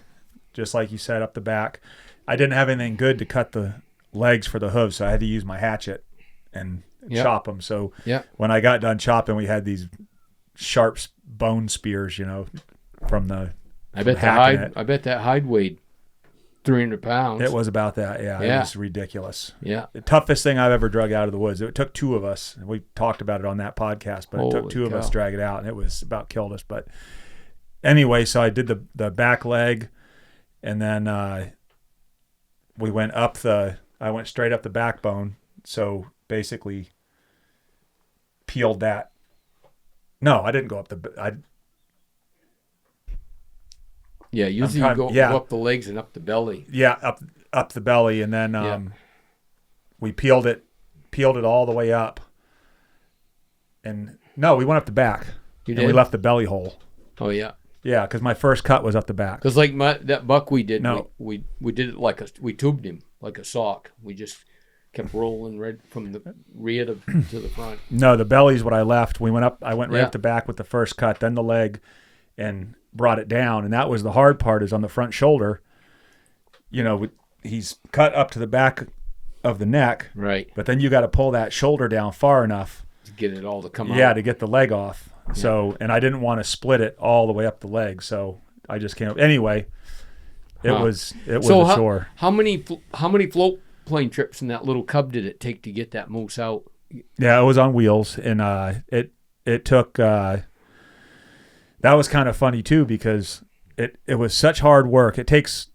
Just like you said, up the back. I didn't have anything good to cut the legs for the hooves, so I had to use my hatchet and chop them. So when I got done chopping, we had these sharp bone spears, from the. I bet that hide weighed 300 pounds. It was about that. Yeah. It was ridiculous. Yeah. The toughest thing I've ever drug out of the woods. It took 2 of us. And we talked about it on that podcast, but it took 2 of us to drag it out, and it was about killed us. But anyway, so I did the back leg. And then we went I went straight up the backbone. So basically peeled that. No, I didn't go up usually you go up the legs and up the belly. Yeah, up the belly. And then we peeled it all the way up. And no, we went up the back. You and did? we left the belly hole. Oh, yeah. Yeah, because my first cut was up the back. Because like that buck we did, No. we did it we tubed him like a sock. We just kept rolling right from the rear to the front. No, the belly's what I left. I went right up the back with the first cut, then the leg, and brought it down, and that was the hard part, is on the front shoulder. You know, he's cut up to the back of the neck, Right. but then you got to pull that shoulder down far enough, To get it all to come out. to get the leg off. So, and I didn't want to split it all the way up the leg, so I just came. Anyway, it was a chore. How many float plane trips in that little cub did it take to get that moose out? Yeah, it was on wheels, and it took. That was kind of funny too, because it was such hard work. It takes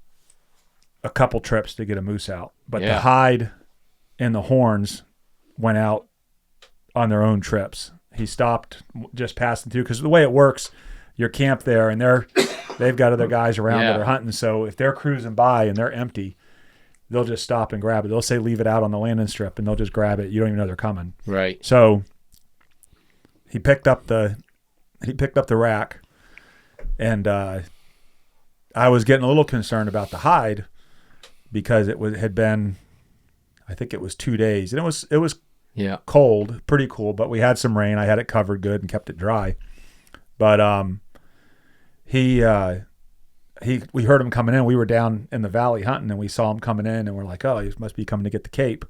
a couple trips to get a moose out, but the hide and the horns went out on their own trips. He stopped just passing through, because the way it works, you're camped there, and they've got other guys around that are hunting. So if they're cruising by and they're empty, they'll just stop and grab it. They'll say leave it out on the landing strip, and they'll just grab it. You don't even know they're coming. Right. So he picked up the rack, and I was getting a little concerned about the hide, because had been, I think it was 2 days, and it was cold, pretty cool, but we had some rain. I had it covered good and kept it dry. But we heard him coming in. We were down in the valley hunting, and we saw him coming in, and we're like, oh, he must be coming to get the cape.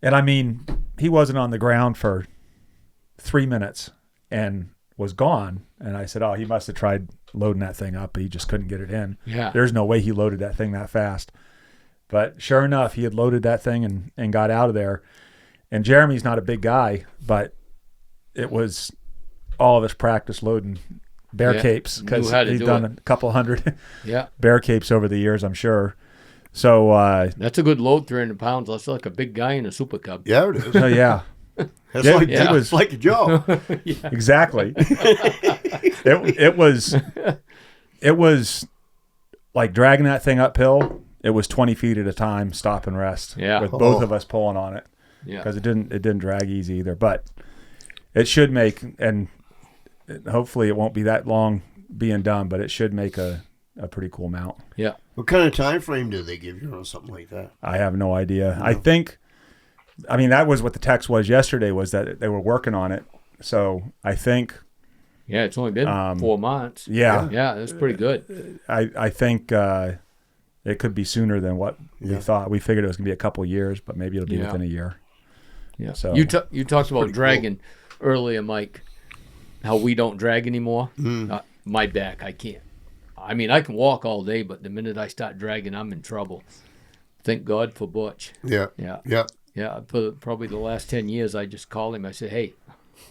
And I mean, he wasn't on the ground for 3 minutes and was gone. And I said, oh, he must have tried loading that thing up, but he just couldn't get it in. Yeah. There's no way he loaded that thing that fast. But sure enough, he had loaded that thing and got out of there. And Jeremy's not a big guy, but it was all of his practice loading bear capes, because he's done a couple hundred bear capes over the years, I'm sure. So that's a good load, 300 pounds. That's like a big guy in a super cub. Yeah, it is. so yeah, It's like a job. exactly. It was like dragging that thing uphill. It was 20 feet at a time, stop and rest. Yeah. With both of us pulling on it. Yeah. Because it didn't drag easy either. But it should make, and hopefully it won't be that long being done, but it should make a pretty cool mount. Yeah. What kind of time frame do they give you on something like that? I have no idea. I think, that was what the text was yesterday, was that they were working on it. So I think. Yeah, it's only been 4 months. Yeah. Yeah, that's pretty good. I think it could be sooner than what we thought. We figured it was going to be a couple years, but maybe it'll be within a year. Yeah. So You talked about dragging earlier, Mike, how we don't drag anymore. My back, I can't. I mean, I can walk all day, but the minute I start dragging, I'm in trouble. Thank God for Butch. Yeah. Yeah. Yeah. Yeah. For probably the last 10 years, I just called him. I said, hey,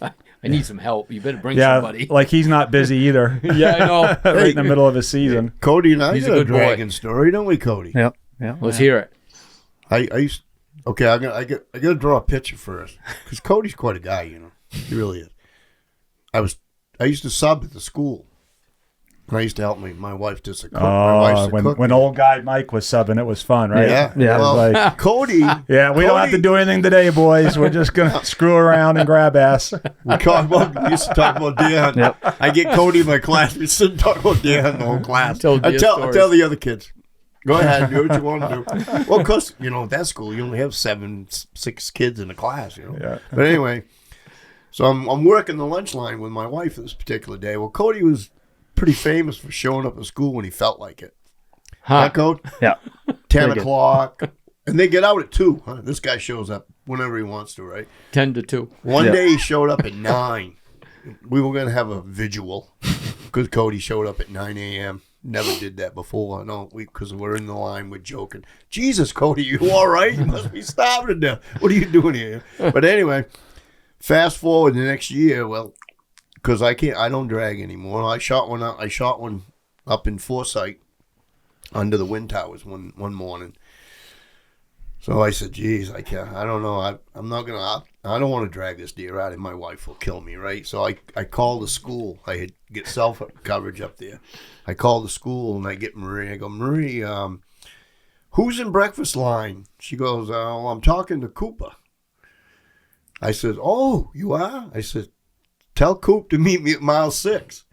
I need some help. You better bring somebody. Like he's not busy either. Yeah, I know. Right in the middle of his season. Cody and I He's got a a good boy. dragon story, don't we, Cody? Yep. Yeah. Let's hear it. I used. Okay, I got to draw a picture first, because Cody's quite a guy, you know. He really is. I used to sub at the school. And I used to help my wife just to cook. My wife's a cook. When old guy Mike was subbing, it was fun, right? Yeah. Yeah. Well, Like, Cody. yeah, we don't have to do anything today, boys. We're just gonna screw around and grab ass. We used to talk about deer hunting. Yep. I get Cody in my class. We sit and talk about deer hunting the whole class. Tell deer I stories. tell the other kids, go ahead, do what you want to do. Well, because, at that school, you only have 6 kids in a class, Yeah. But anyway, so I'm working the lunch line with my wife this particular day. Well, Cody was pretty famous for showing up at school when he felt like it. Huh, Cody? Yeah. 10 Pretty o'clock. And they get out at 2. Huh? This guy shows up whenever he wants to, right? 10 to 2. One day he showed up at 9. We were going to have a vigil because Cody showed up at 9 a.m. Never did that before. No, because we're in the line, we're joking. Jesus, Cody, you all right? You must be starving to death. What are you doing here? But anyway, fast forward the next year, well, because I don't drag anymore. I shot one up in Forsyth under the wind towers one morning. So I said, geez, I can't. I don't know. I don't want to drag this deer out, and my wife will kill me, right? So I called the school. I had get cell coverage up there. I called the school, and I get Marie. I go, Marie, who's in breakfast line? She goes, well, I'm talking to Cooper. I said, oh, you are? I said, tell Coop to meet me at mile 6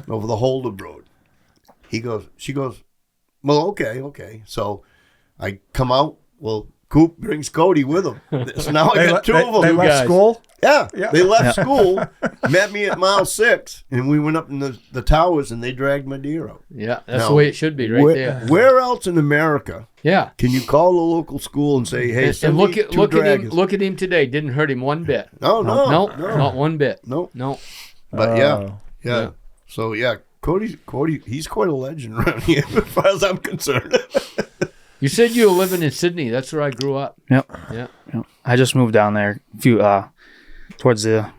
over the Holder Road. She goes, well, okay. So I come out. Well, Coop brings Cody with him. So now I got 2 of them. They left school? Yeah, Yeah. they left school, met me at mile 6, and we went up in the towers, and they dragged my deer out. Yeah, that's Now, the way it should be, right where, there. Where else in America Yeah. can you call the local school and say, "Hey, And send look me at 2 look at him. dragons"? Look at him today. Didn't hurt him one bit. No, No, not one bit. no. No. But yeah. Oh. Yeah. So yeah, Cody, he's quite a legend around here as far as I'm concerned. You said you were living in Sydney. That's where I grew up. Yep. Yeah. Yep. I just moved down there towards the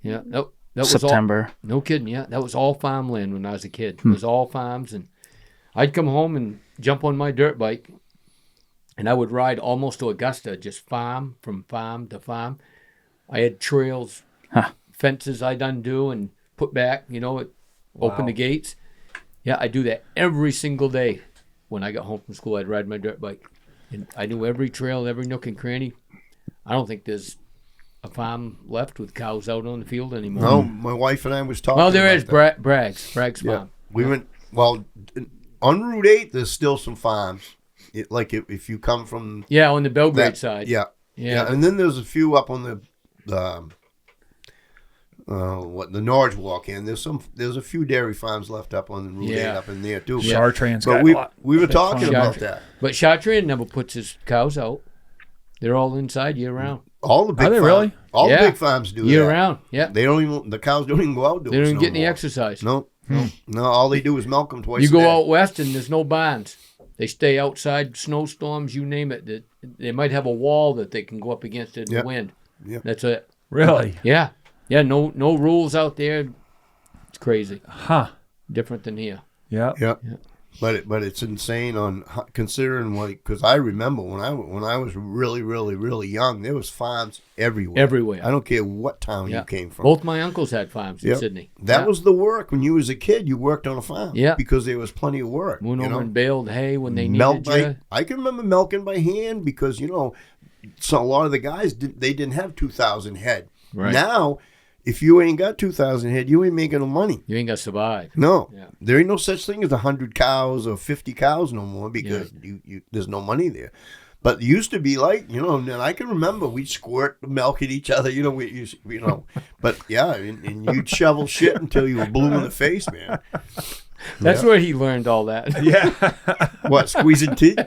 Yeah. That was September. all. No kidding. Yeah. That was all farmland when I was a kid. It was all farms, and I'd come home and jump on my dirt bike, and I would ride almost to Augusta, just farm from farm to farm. I had trails, fences I'd undo and put back. Open the gates. Yeah, I do that every single day. When I got home from school, I'd ride my dirt bike. And I knew every trail, every nook and cranny. I don't think there's a farm left with cows out on the field anymore. No, my wife and I was talking. Well, there about is that. Bragg's Yeah, farm. we went. Well, on Route 8, there's still some farms. If you come from Yeah, on the Belgrade that side. yeah, and then there's a few up on the Norge Walk in. There's a few dairy farms left up on Route 8 up in there too. Yeah. Chartrand's But got we a lot. were talking farm. about that. But Chartrand never puts his cows out. They're all inside year round. All the big Are they farms, really? all Yeah. the big farms do Year that. round. Yeah. They don't even. The cows don't even go out. They don't even get any more. exercise. No, no. All they do is milk them twice. You a go day. out west and there's no barns. They stay outside, snowstorms, you name it. They might have a wall that they can go up against in Yep. the wind. Yep. That's it. Really? Yeah. Yeah, no rules out there. It's crazy. Huh. Different than here. Yeah. Yeah. But it's insane on considering because I remember when I was really really young, there was farms everywhere. Everywhere. I don't care what town Yeah. you came from. Both my uncles had farms in Yep. Sydney. That Yeah. was the work when you was a kid. You worked on a farm. Yeah. Because there was plenty of work. Went you over know? and baled hay when they Milk needed you. I can remember milking by hand because so a lot of the guys didn't have 2,000 head. Right. Now, if you ain't got 2,000 head, you ain't making no money. You ain't got to survive. No, Yeah. there ain't no such thing as 100 cows or 50 cows no more because you there's no money there. But it used to be like, and I can remember we'd squirt the milk at each other, But yeah, and you'd shovel shit until you were blue in the face, man. That's where he learned all that. Yeah. What, squeezing teats?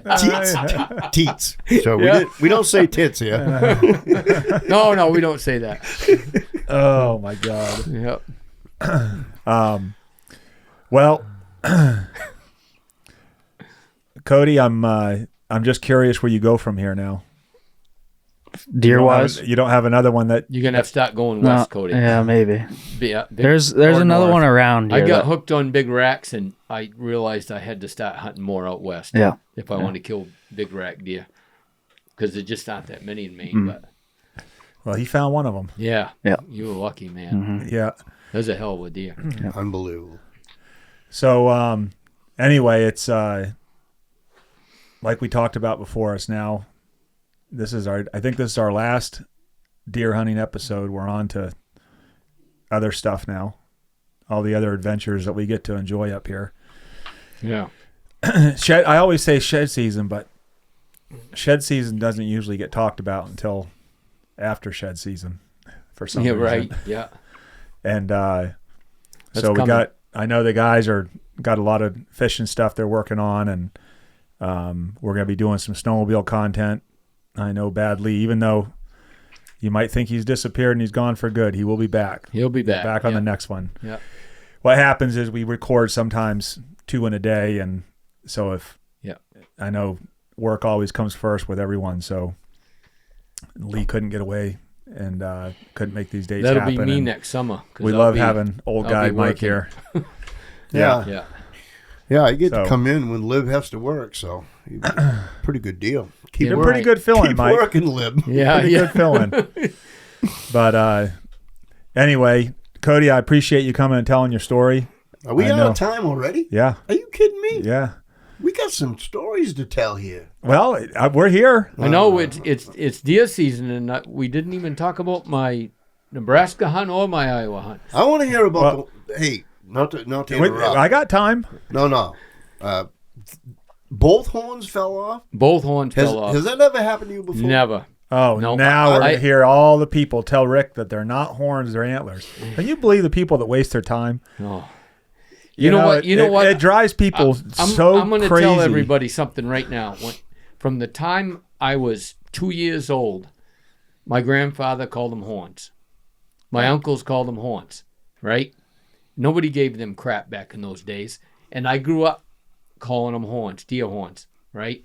Teats. So we don't say tits here. No, we don't say that. Oh my God. Yep. Well, Cody, I'm just curious where you go from here now. Deer wise, You don't have another one that You're gonna have to start going west, Cody. yeah, maybe. Yeah, There's or another north. one around here. I got that- hooked on big racks, and I realized I had to start hunting more out west. Yeah. If I want to kill big rack deer, because there just aren't that many in Maine. But well, he found one of them. yeah, Yeah. you were lucky, man. Yeah. That was a hell of a deer. Unbelievable. So anyway, it's like we talked about before. It's now I think this is our last deer hunting episode. We're on to other stuff now. All the other adventures that we get to enjoy up here. Yeah. I always say shed season, but shed season doesn't usually get talked about until after shed season for some Yeah. reason. Right. Yeah. And That's so we coming. I know the guys got a lot of fishing stuff they're working on, and we're going to be doing some snowmobile content. I know Bad Lee, even though you might think he's disappeared and he's gone for good, he will be back. He'll be back. Back on yeah. the next one. Yeah. What happens is we record sometimes 2 in a day, and so I know work always comes first with everyone, so Lee couldn't get away and couldn't make these days That'll happen. be me and next summer. 'cause we I'll love be- having old I'll guy be Mike working. here. Yeah. Yeah. I get to So- come in when Lib has to work, so pretty good deal. Keep You're Yeah, pretty right. good filling, Keep Mike. working, Lib. Yeah. Pretty Yeah. good filling. But anyway, Cody, I appreciate you coming and telling your story. Are we I out know. of time already? Yeah, Are you kidding me? yeah. We got some stories to tell here. Well, we're here. I know it's deer season, and we didn't even talk about my Nebraska hunt or my Iowa hunt. I want to hear about hey, not to interrupt. I got time. No. Both horns fell off. Both horns Has, fell off. has that ever happened to you before? Never. Oh, No, now we're I- going to hear all the people tell Rick that they're not horns, they're antlers. Can you believe the people that waste their time? No. You know what? You know what? It drives people so I'm going to crazy. tell everybody something right now. From the time I was 2 years old, my grandfather called them horns. My uncles called them horns, right? Nobody gave them crap back in those days. And I grew up calling them horns, deer horns, right?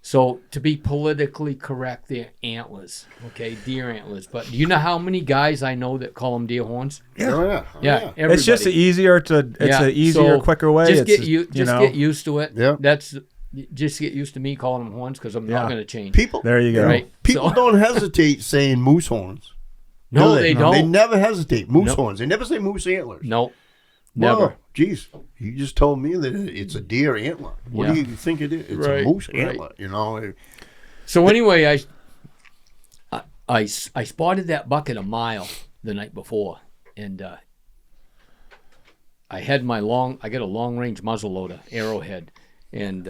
So to be politically correct, they're antlers, okay? Deer antlers. But do you know how many guys I know that call them deer horns? Yeah. Yeah, everybody. It's just an easier, So quicker way. Just, It's, get used to it. Yeah. Just get used to me calling them horns because I'm not going to change. People, There you go. Right. people So- don't hesitate saying moose horns. No, do they They don't. never hesitate. Moose Nope. horns. They never say moose antlers. No, never. Well, geez, you just told me that it's a deer antler. What Yeah. do you think it is? It's Right, a moose right. antler. You know. So anyway, I spotted that buck at a mile the night before, and I got a long range muzzleloader arrowhead, and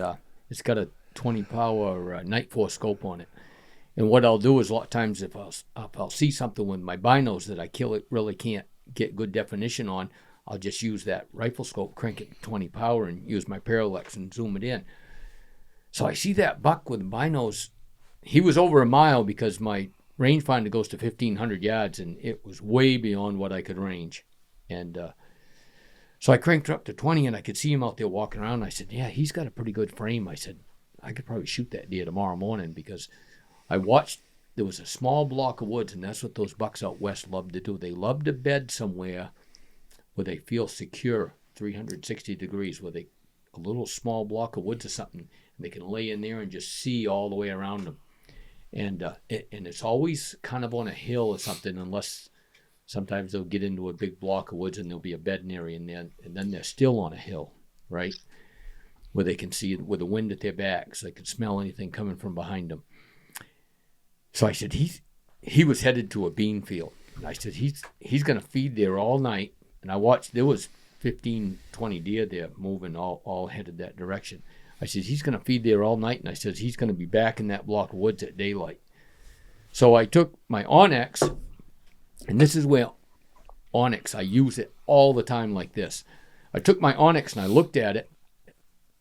it's got a 20 power Night Force scope on it. And what I'll do is a lot of times if I'll see something with my binos that I really can't get good definition on, I'll just use that rifle scope, crank it to 20 power, and use my parallax and zoom it in. So I see that buck with binos. He was over a mile because my rangefinder goes to 1,500 yards, and it was way beyond what I could range. And so I cranked her up to 20, and I could see him out there walking around. I said, yeah, he's got a pretty good frame. I said, I could probably shoot that deer tomorrow morning because I watched, there was a small block of woods, and that's what those bucks out west love to do. They love to bed somewhere where they feel secure, 360 degrees, where a little small block of woods or something, and they can lay in there and just see all the way around them. And it's always kind of on a hill or something, unless sometimes they'll get into a big block of woods and there'll be a bedding area in there, and then they're still on a hill, right? Where they can see with the wind at their backs, they can smell anything coming from behind them. So I said, he was headed to a bean field. And I said, he's going to feed there all night. And I watched, there was 15, 20 deer there moving, all headed that direction. I said, he's going to feed there all night. And I said, he's going to be back in that block of woods at daylight. So I took my Onyx, and this is where Onyx, I use it all the time like this. I took my Onyx and I looked at it,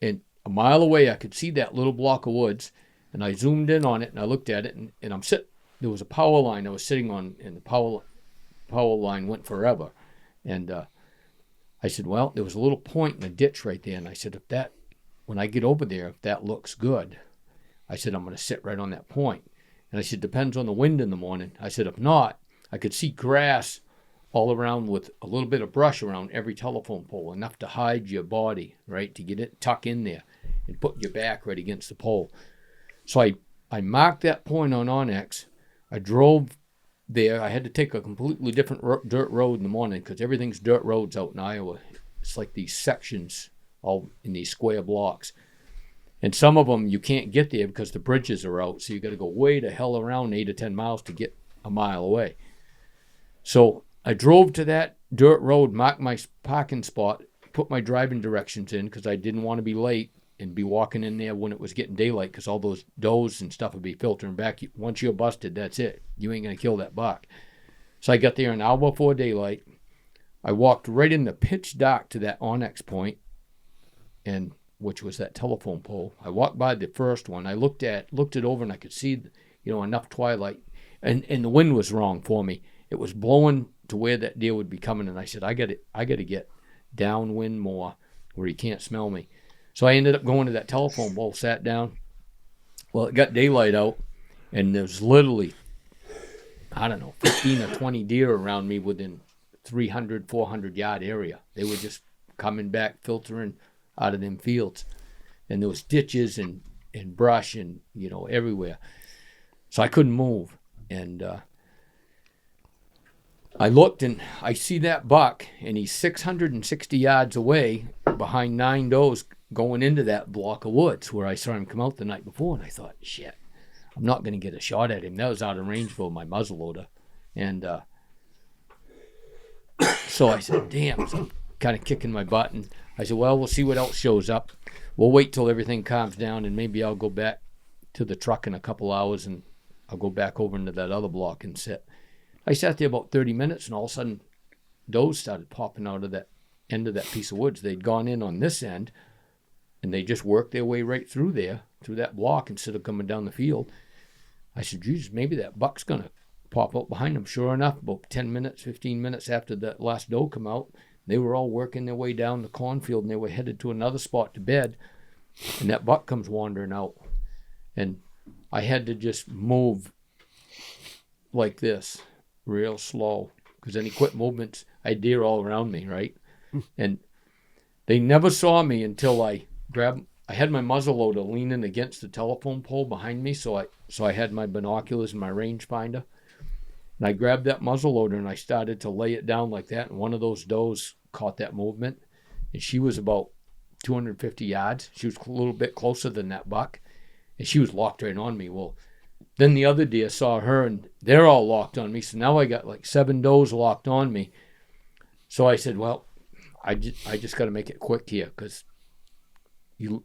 and a mile away I could see that little block of woods. And I zoomed in on it, and I looked at it, and there was a power line I was sitting on, and the power line went forever. And I said, well, there was a little point in the ditch right there, and I said, when I get over there, if that looks good, I said, I'm going to sit right on that point. And I said, depends on the wind in the morning. I said, if not, I could see grass all around with a little bit of brush around every telephone pole, enough to hide your body, right, to get it, tuck in there, and put your back right against the pole. So I marked that point on Onyx. I drove there. I had to take a completely different dirt road in the morning because everything's dirt roads out in Iowa. It's like these sections all in these square blocks. And some of them you can't get there because the bridges are out. So you got to go way to hell around 8 or 10 miles to get a mile away. So I drove to that dirt road, marked my parking spot, put my driving directions in because I didn't want to be late and be walking in there when it was getting daylight because all those does and stuff would be filtering back. Once you're busted, that's it. You ain't going to kill that buck. So I got there an hour before daylight. I walked right in the pitch dark to that Onyx point, and which was that telephone pole. I walked by the first one. I looked it over, and I could see, enough twilight. And the wind was wrong for me. It was blowing to where that deer would be coming, and I said, I got to get downwind more where he can't smell me. So I ended up going to that telephone pole, sat down. Well, it got daylight out, and there was literally, 15 or 20 deer around me within 300, 400 yard area. They were just coming back, filtering out of them fields. And there was ditches and brush and, everywhere. So I couldn't move. And I looked, and I see that buck, and he's 660 yards away behind 9 does going into that block of woods where I saw him come out the night before. And I thought, shit, I'm not going to get a shot at him. That was out of range for my muzzleloader. And so I said, damn. So I'm kind of kicking my butt. And I said, well, we'll see what else shows up. We'll wait till everything calms down, and maybe I'll go back to the truck in a couple hours and I'll go back over into that other block and sit. I sat there about 30 minutes, and all of a sudden, does started popping out of that end of that piece of woods. They'd gone in on this end, and they just worked their way right through there, through that block, instead of coming down the field. I said, geez, maybe that buck's going to pop up behind them. Sure enough, about 10 minutes, 15 minutes after that last doe come out, they were all working their way down the cornfield, and they were headed to another spot to bed, and that buck comes wandering out. And I had to just move like this, real slow, because any quick movements, I had deer all around me, right? And they never saw me until I had my muzzleloader leaning against the telephone pole behind me, so I had my binoculars and my rangefinder. And I grabbed that muzzleloader and I started to lay it down like that, and one of those does caught that movement, and she was about 250 yards. She was a little bit closer than that buck, and she was locked right on me. Well, then the other deer saw her, and they're all locked on me, so now I got like 7 does locked on me. So I said, well, I just got to make it quick here, because you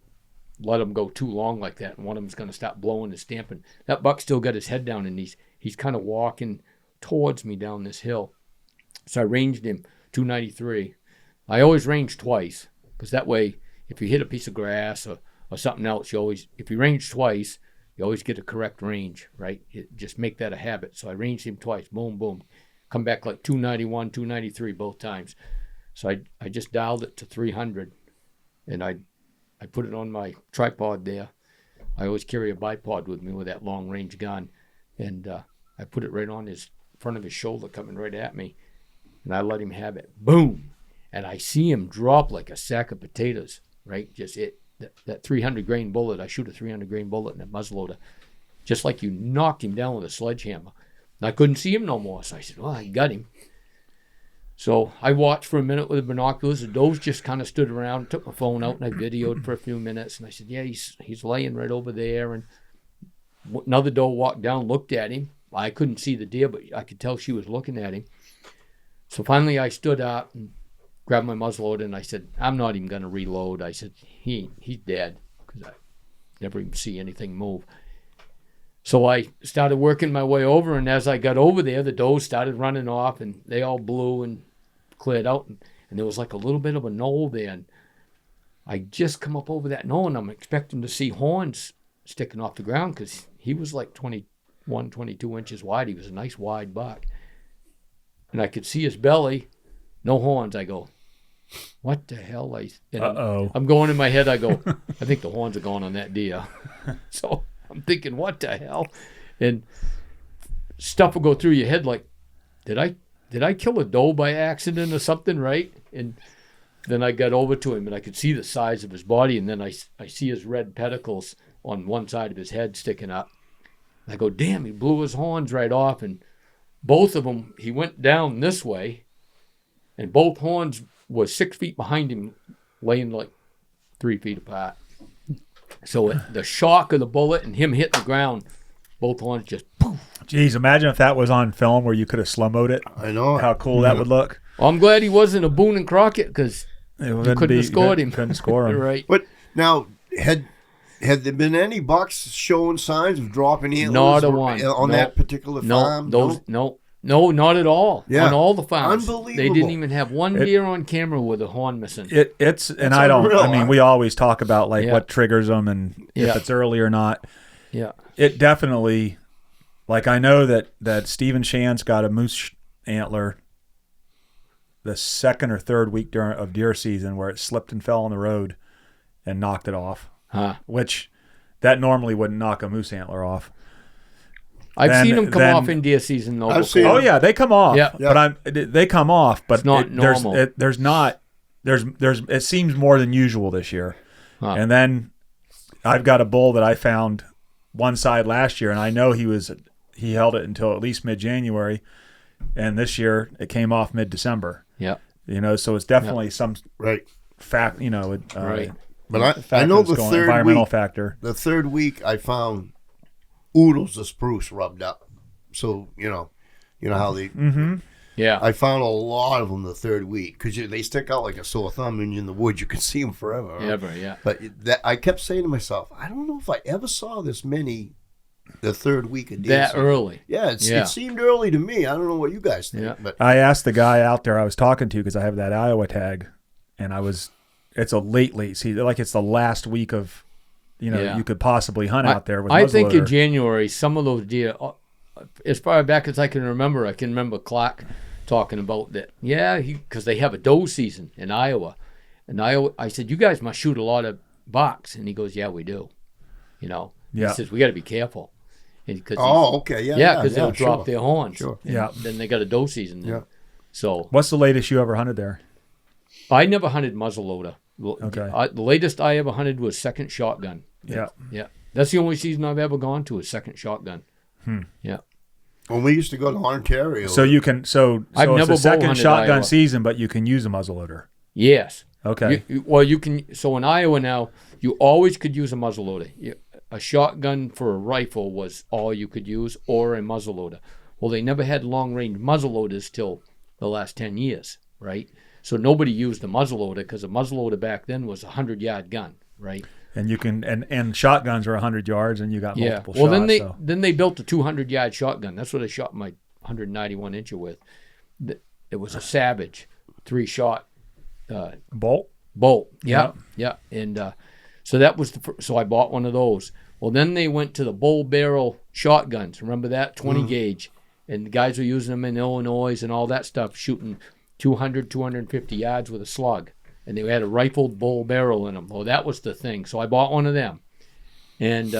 let them go too long like that, and one of them's going to stop blowing and stamping. That buck still got his head down, and he's kind of walking towards me down this hill. So I ranged him 293. I always range twice, because that way, if you hit a piece of grass or something else, if you range twice, you always get a correct range, right? Just make that a habit. So I ranged him twice, boom, boom. Come back like 291, 293 both times. So I just dialed it to 300, and I put it on my tripod there. I always carry a bipod with me with that long range gun, and I put it right on his front of his shoulder, coming right at me, and I let him have it. Boom! And I see him drop like a sack of potatoes, right? Just that 300 grain bullet. I shoot a 300 grain bullet in a muzzleloader, just like you knocked him down with a sledgehammer. And I couldn't see him no more, so I said, well, I got him. So I watched for a minute with the binoculars. The does just kind of stood around, took my phone out, and I videoed for a few minutes. And I said, yeah, he's laying right over there. And another doe walked down, looked at him. I couldn't see the deer, but I could tell she was looking at him. So finally I stood up and grabbed my muzzleloader, and I said, I'm not even going to reload. I said, he's dead, because I never even see anything move. So I started working my way over, and as I got over there, the does started running off, and they all blew and cleared out, and there was like a little bit of a knoll there, and I just come up over that knoll, and I'm expecting to see horns sticking off the ground, because he was like 21, 22 inches wide. He was a nice wide buck, and I could see his belly, no horns. I go, what the hell? I'm going in my head, I go, I think the horns are gone on that deer. So I'm thinking, what the hell? And stuff will go through your head like, did I kill a doe by accident or something, right? And then I got over to him, and I could see the size of his body, and then I see his red pedicles on one side of his head sticking up. I go, damn, he blew his horns right off, and both of them, he went down this way, and both horns were 6 feet behind him, laying like 3 feet apart. So the shock of the bullet and him hitting the ground, both horns just poof. Jeez, imagine if that was on film where you could have slow-moed it. I know. How cool that would look. Well, I'm glad he wasn't a Boone and Crockett, because you couldn't have scored him. Couldn't score him. Right. But now, had there been any bucks showing signs of dropping antlers Not a one. on that particular farm? No, not at all. Yeah. On all the farms. Unbelievable. They didn't even have one deer on camera with a horn missing. It's I don't. unreal. I mean, we always talk about like Yeah. what triggers them and if Yeah. it's early or not. Yeah. It definitely, like I know that Stephen Shan's got a moose antler the second or third week of deer season where it slipped and fell on the road and knocked it off. Huh. Which that normally wouldn't knock a moose antler off. I've seen them come off in deer season though. I've seen Oh them. yeah, they come off. Yeah. But they come off, but It's not normal. It seems more than usual this year. Huh. And then I've got a bull that I found one side last year, and I know he held it until at least mid-January, and this year it came off mid-December. Yeah. So it's definitely some Right. fact. Right. But I know the third environmental week. factor. The third week, I found oodles of spruce rubbed up. So you know how they. Mm-hmm. Yeah. I found a lot of them the third week because they stick out like a sore thumb, and in the woods you can see them forever. Right? Ever, yeah. But I kept saying to myself, I don't know if I ever saw this many the third week of deer that season. early. Yeah, it seemed early to me. I don't know what you guys think, Yeah. but I asked the guy out there I was talking to because I have that Iowa tag, and it's a late season. Like it's the last week of, you could possibly hunt out there with I think in muzzleloader. January, some of those deer, as far back as I can remember Clark talking about that. Yeah, because they have a doe season in Iowa. And I said, you guys must shoot a lot of bucks. And he goes, yeah, we do. Yeah. He says, we got to be careful. okay, Yeah, because they'll sure. drop their horns. Sure. And Yeah. then they got a doe season. Then. Yeah. So What's the latest you ever hunted there? I never hunted muzzleloader. Okay. The latest I ever hunted was second shotgun. Yeah. Yeah. That's the only season I've ever gone to is second shotgun. Yeah. When we used to go to Ontario. So you can so I've it's never the second bow-hunted shotgun Iowa. season, but you can use a muzzleloader. Yes. Okay. You can. So in Iowa now, you always could use a muzzleloader. A shotgun for a rifle was all you could use, or a muzzleloader. Well, they never had long-range muzzleloaders till the last 10 years, right? So nobody used a muzzleloader because a muzzleloader back then was a 100-yard gun, right? And you can and shotguns are 100 yards, and you got multiple Well, shots. then they built a 200-yard shotgun. That's what I shot my 191 incher with. It was a Savage 3-shot bolt. Yeah. And so that was so I bought one of those. Well, then they went to the bull barrel shotguns. Remember that 20 gauge, and the guys were using them in Illinois and all that stuff, shooting 200, 250 yards with a slug, and they had a rifled bull barrel in them. Well, that was the thing. So I bought one of them, and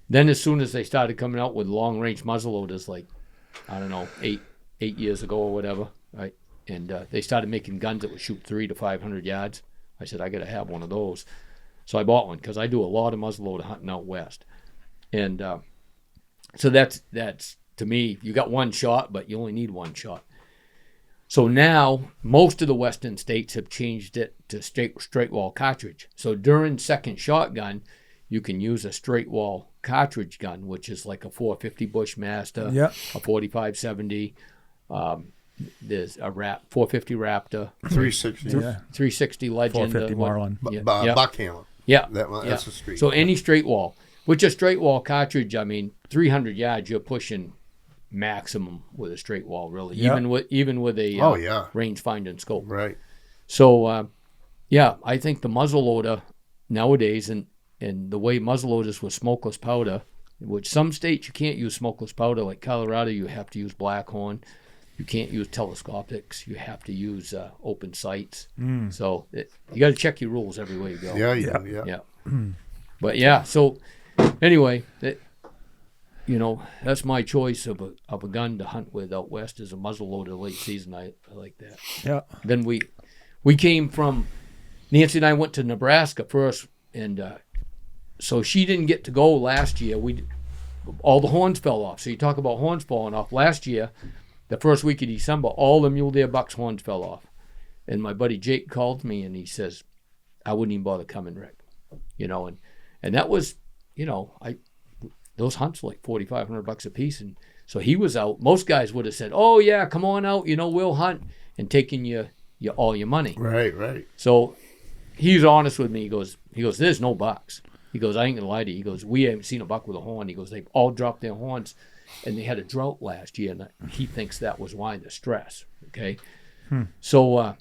then as soon as they started coming out with long range muzzleloaders, like I don't know, eight years ago or whatever, right? And they started making guns that would shoot 300 to 500 yards. I said, I got to have one of those. So I bought one because I do a lot of muzzleloader hunting out west. And so that's to me, you got one shot, but you only need one shot. So now most of the western states have changed it to straight wall cartridge. So during second shotgun, you can use a straight wall cartridge gun, which is like a 450 Bushmaster, a 4570. There's a 450 Raptor, 360. 360 Legend, 450 Marlin. Buckhammer. Yeah, That's a street. So any straight wall, which a straight wall cartridge, I mean, 300 yards, you're pushing maximum with a straight wall, really. Even with a range finding scope. Right. So I think the muzzleloader nowadays, and the way muzzleloaders with smokeless powder, which some states you can't use smokeless powder, like Colorado, you have to use blackhorn. You can't use telescopics. You have to use open sights. So you got to check your rules everywhere you go. Yeah. But yeah, so anyway, that's my choice of a gun to hunt with out west is a muzzleloader late season. I like that. Yeah. Then we came from, Nancy and I went to Nebraska first, and so she didn't get to go last year. All the horns fell off. So you talk about horns falling off. Last year, the first week of December, all the mule deer bucks' horns fell off. And my buddy Jake called me and he says, I wouldn't even bother coming, Rick. And that was, those hunts were like $4,500 a piece. And so he was out. Most guys would have said, oh yeah, come on out, we'll hunt, and taking all your money. Right. So he's honest with me. He goes, there's no bucks. He goes, I ain't gonna lie to you. He goes, we haven't seen a buck with a horn. He goes, they've all dropped their horns. And they had a drought last year, and he thinks that was why, the stress. Okay, so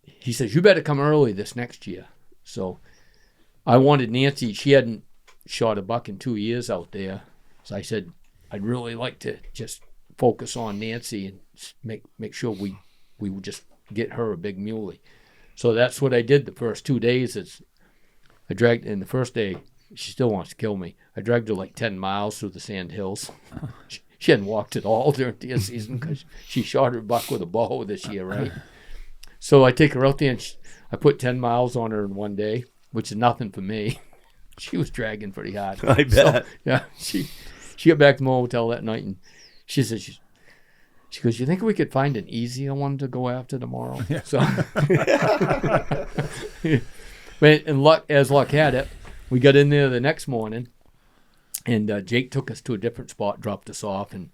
he says you better come early this next year. So I wanted Nancy. She hadn't shot a buck in 2 years out there, so I said I'd really like to just focus on Nancy and make sure we would just get her a big muley. So that's what I did the first 2 days. I dragged in the first day. She still wants to kill me. I dragged her like 10 miles through the sand hills. She hadn't walked at all during deer season because she shot her buck with a bow this year, right? So I take her out there and I put 10 miles on her in one day, which is nothing for me. She was dragging pretty hard. I bet. So, yeah, she got back to my hotel that night and she says, she goes, you think we could find an easier one to go after tomorrow? Yeah. So, but as luck had it, we got in there the next morning, and Jake took us to a different spot, dropped us off, and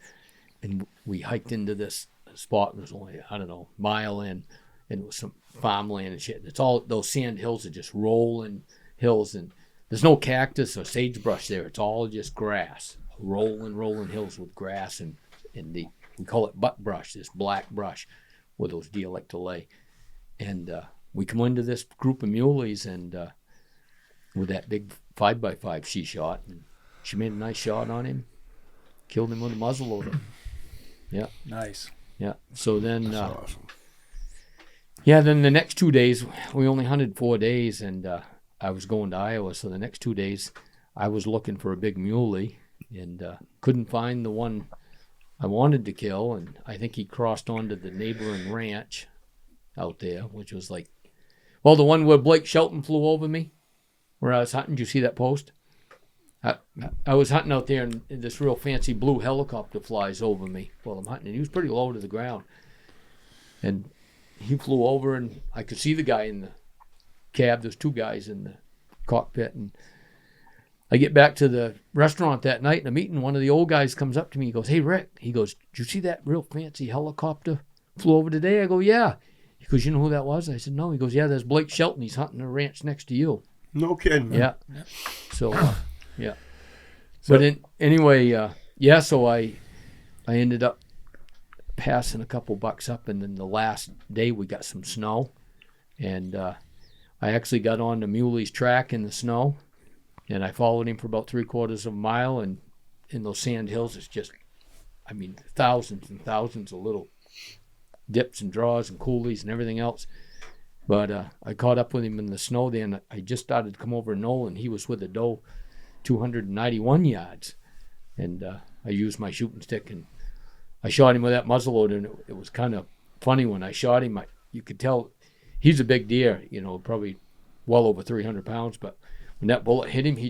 we hiked into this spot. It was only, I don't know, mile in, and it was some farmland and shit. It's all, those sand hills are just rolling hills, and there's no cactus or sagebrush there. It's all just grass, rolling hills with grass and we call it buck brush, this black brush where those deer like to lay. And we come into this group of muleys, and with that big 5x5 she shot, and she made a nice shot on him, killed him with a muzzleloader. Yeah. Nice. Yeah. So then, That's awesome. yeah, then the next 2 days, we only hunted 4 days, and I was going to Iowa. So the next 2 days, I was looking for a big muley and couldn't find the one I wanted to kill. And I think he crossed onto the neighboring ranch out there, which was like, well, the one where Blake Shelton flew over me, where I was hunting. Did you see that post? I was hunting out there, and this real fancy blue helicopter flies over me while I'm hunting. And he was pretty low to the ground. And he flew over, and I could see the guy in the cab. There's 2 guys in the cockpit. And I get back to the restaurant that night in a meeting. One of the old guys comes up to me. He goes, "Hey, Rick." He goes, "Did you see that real fancy helicopter flew over today?" I go, "Yeah." He goes, "You know who that was?" I said, "No." He goes, "Yeah, there's Blake Shelton. He's hunting a ranch next to you." No kidding. Man. Yeah. So, yeah. But anyway, yeah, so I ended up passing a couple bucks up, and then the last day we got some snow, and I actually got on the muley's track in the snow, and I followed him for about 3/4 of a mile, and in those sand hills, it's just, I mean, thousands and thousands of little dips and draws and coulees and everything else. But I caught up with him in the snow there, and I just started to come over a knoll, and he was with a doe 291 yards. And I used my shooting stick, and I shot him with that muzzleloader, and it was kind of funny when I shot him. You could tell he's a big deer, you know, probably well over 300 pounds. But when that bullet hit him, he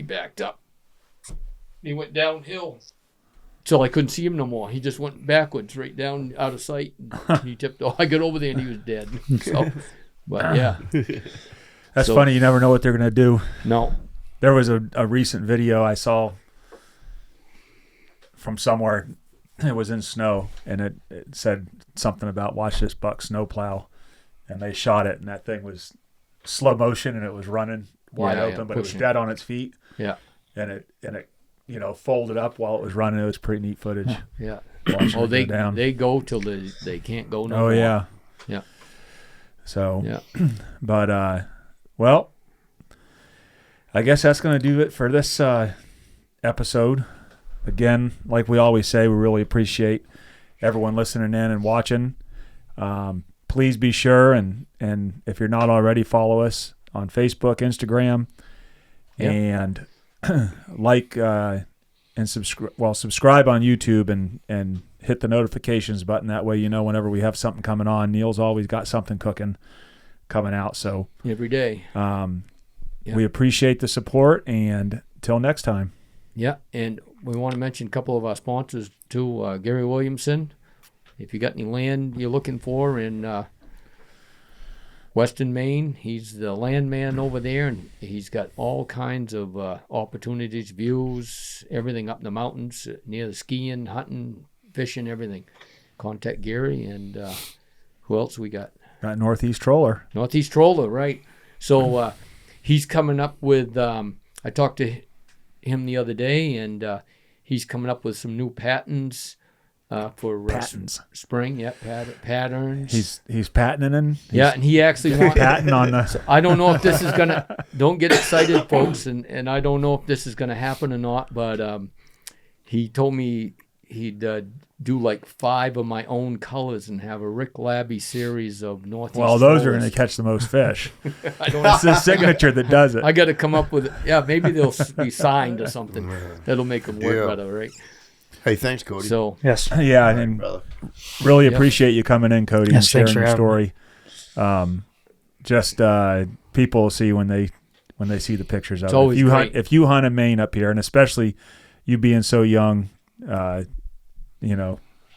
backed up. He went downhill till I couldn't see him no more. He just went backwards, right down out of sight. And he tipped off. I got over there, and he was dead. So, but yeah. That's funny. You never know what they're going to do. No. There was a recent video I saw from somewhere. It was in snow, and it said something about watch this buck snowplow, and they shot it, and that thing was slow motion, and it was running wide open, but it was dead on its feet. Yeah. And it you know, folded up while it was running. It was pretty neat footage. Yeah. Oh, they go till they can't go no more. Oh yeah. Yeah. So yeah. But well, I guess that's going to do it for this episode. Again, like we always say, we really appreciate everyone listening in and watching. Please be sure and if you're not already, follow us on Facebook, Instagram, and like and subscribe on YouTube and hit the notifications button. That way you know whenever we have something coming on. Neil's always got something coming out. So every day. We appreciate the support, and till next time. Yeah, and we want to mention a couple of our sponsors too. Gary Williamson, if you got any land you're looking for in Western Maine, he's the landman over there, and he's got all kinds of opportunities, views, everything up in the mountains, near the skiing, hunting, fishing, everything. Contact Gary, and who else we got? Got Northeast Troller. Northeast Troller, right. So he's coming up with, I talked to him the other day, and he's coming up with some new patents for spring. Yeah, patterns. He's patenting. And he actually wants patent on the. So I don't know if this is gonna. Don't get excited, folks, and I don't know if this is gonna happen or not. But he told me he'd do like 5 of my own colors and have a Rick Labby series of Northeast. Well, those are going to catch the most fish. I don't It's the signature that does it. I got to come up with. Yeah, maybe they'll be signed or something. That'll make them work better, right? Hey, thanks, Cody. So Yes. Yeah, and brother. really appreciate you coming in, Cody, Yes, and thanks sharing for your having story. People will see when they see the pictures of It's it. always great. If you hunt in Maine up here, and especially you being so young,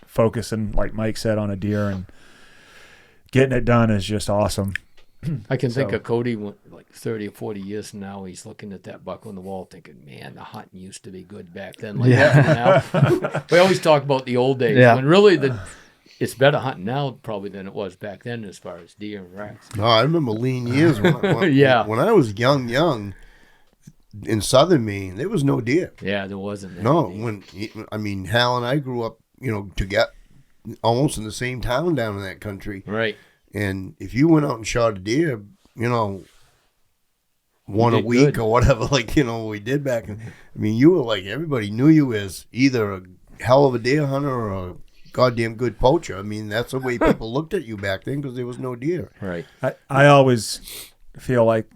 focusing, like Mike said, on a deer and getting it done is just awesome. I can think of Cody like 30 or 40 years from now. He's looking at that buck on the wall thinking, man, the hunting used to be good back then. Like that now. We always talk about the old days. Yeah. When really it's better hunting now probably than it was back then as far as deer and racks. No, I remember lean years when Yeah. when I was young, in southern Maine, there was no deer. Yeah, there wasn't. There. No, Hal and I grew up, almost in the same town down in that country. Right. And if you went out and shot a deer, one a did week good. or whatever, what we did back. You were like, everybody knew you as either a hell of a deer hunter or a goddamn good poacher. That's the way people looked at you back then because there was no deer. Right. I always feel like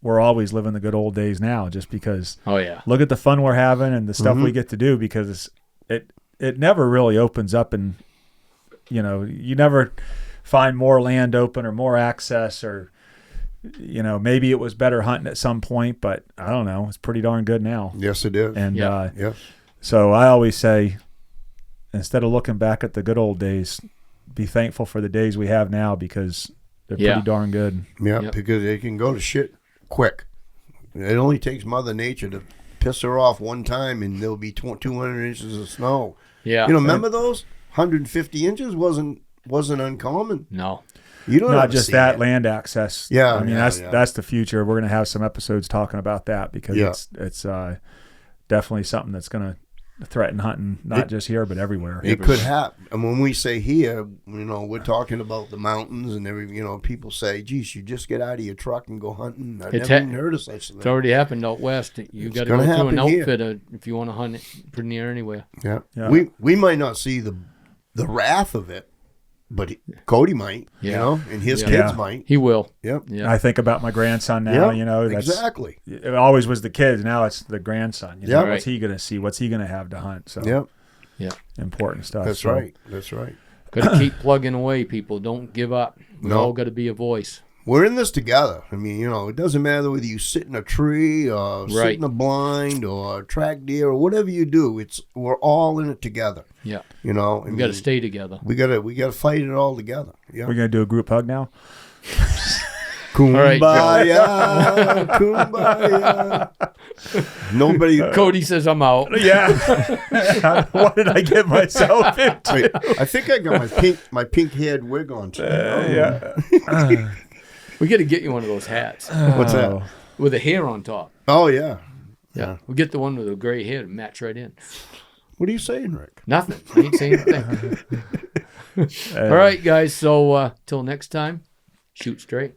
we're always living the good old days now, just because. Oh yeah. Look at the fun we're having and the stuff we get to do, because it never really opens up, and you never find more land open or more access, or maybe it was better hunting at some point, but I don't know, it's pretty darn good now. Yes, it is. And yes. So I always say, instead of looking back at the good old days, be thankful for the days we have now, because they're pretty darn good. Yeah, because it can go to shit quick. It only takes Mother Nature to piss her off one time, and there'll be 200 inches of snow. Yeah. Remember those 150 inches wasn't uncommon. No. You don't Not ever just see that, land access. Yeah, that's the future. We're going to have some episodes talking about that, because it's definitely something that's going to threaten hunting, not just here but everywhere. It could happen. And when we say here, we're talking about the mountains and people say, geez, you just get out of your truck and go hunting. I've never even heard of such a thing. It's already happened out west. You got to go through an outfitter if you want to hunt it pretty near anywhere. Yeah. We might not see the wrath of it, but Cody might, and his kids might. He will. Yep. Yeah. I think about my grandson now, that's, exactly. It always was the kids. Now it's the grandson. Yeah. What's he going to see? What's he going to have to hunt? So Yep. important stuff. That's right. That's right. Got to keep plugging away, people. Don't give up. We No. all got to be a voice. We're in this together. It doesn't matter whether you sit in a tree or sit in a blind or track deer or whatever you do. We're all in it together. Yeah. We We got to stay together. We gotta fight it all together. Yeah. We're going to do a group hug now. Kumbaya, right, kumbaya. Nobody. Cody says I'm out. Yeah. What did I get myself into? Wait, I think I got my pink haired wig on too. We got to get you one of those hats What's that? with a hair on top. Oh yeah. Yeah. We get the one with the gray hair to match right in. What are you saying, Rick? Nothing. I ain't saying a thing. All right, guys. So till next time, shoot straight.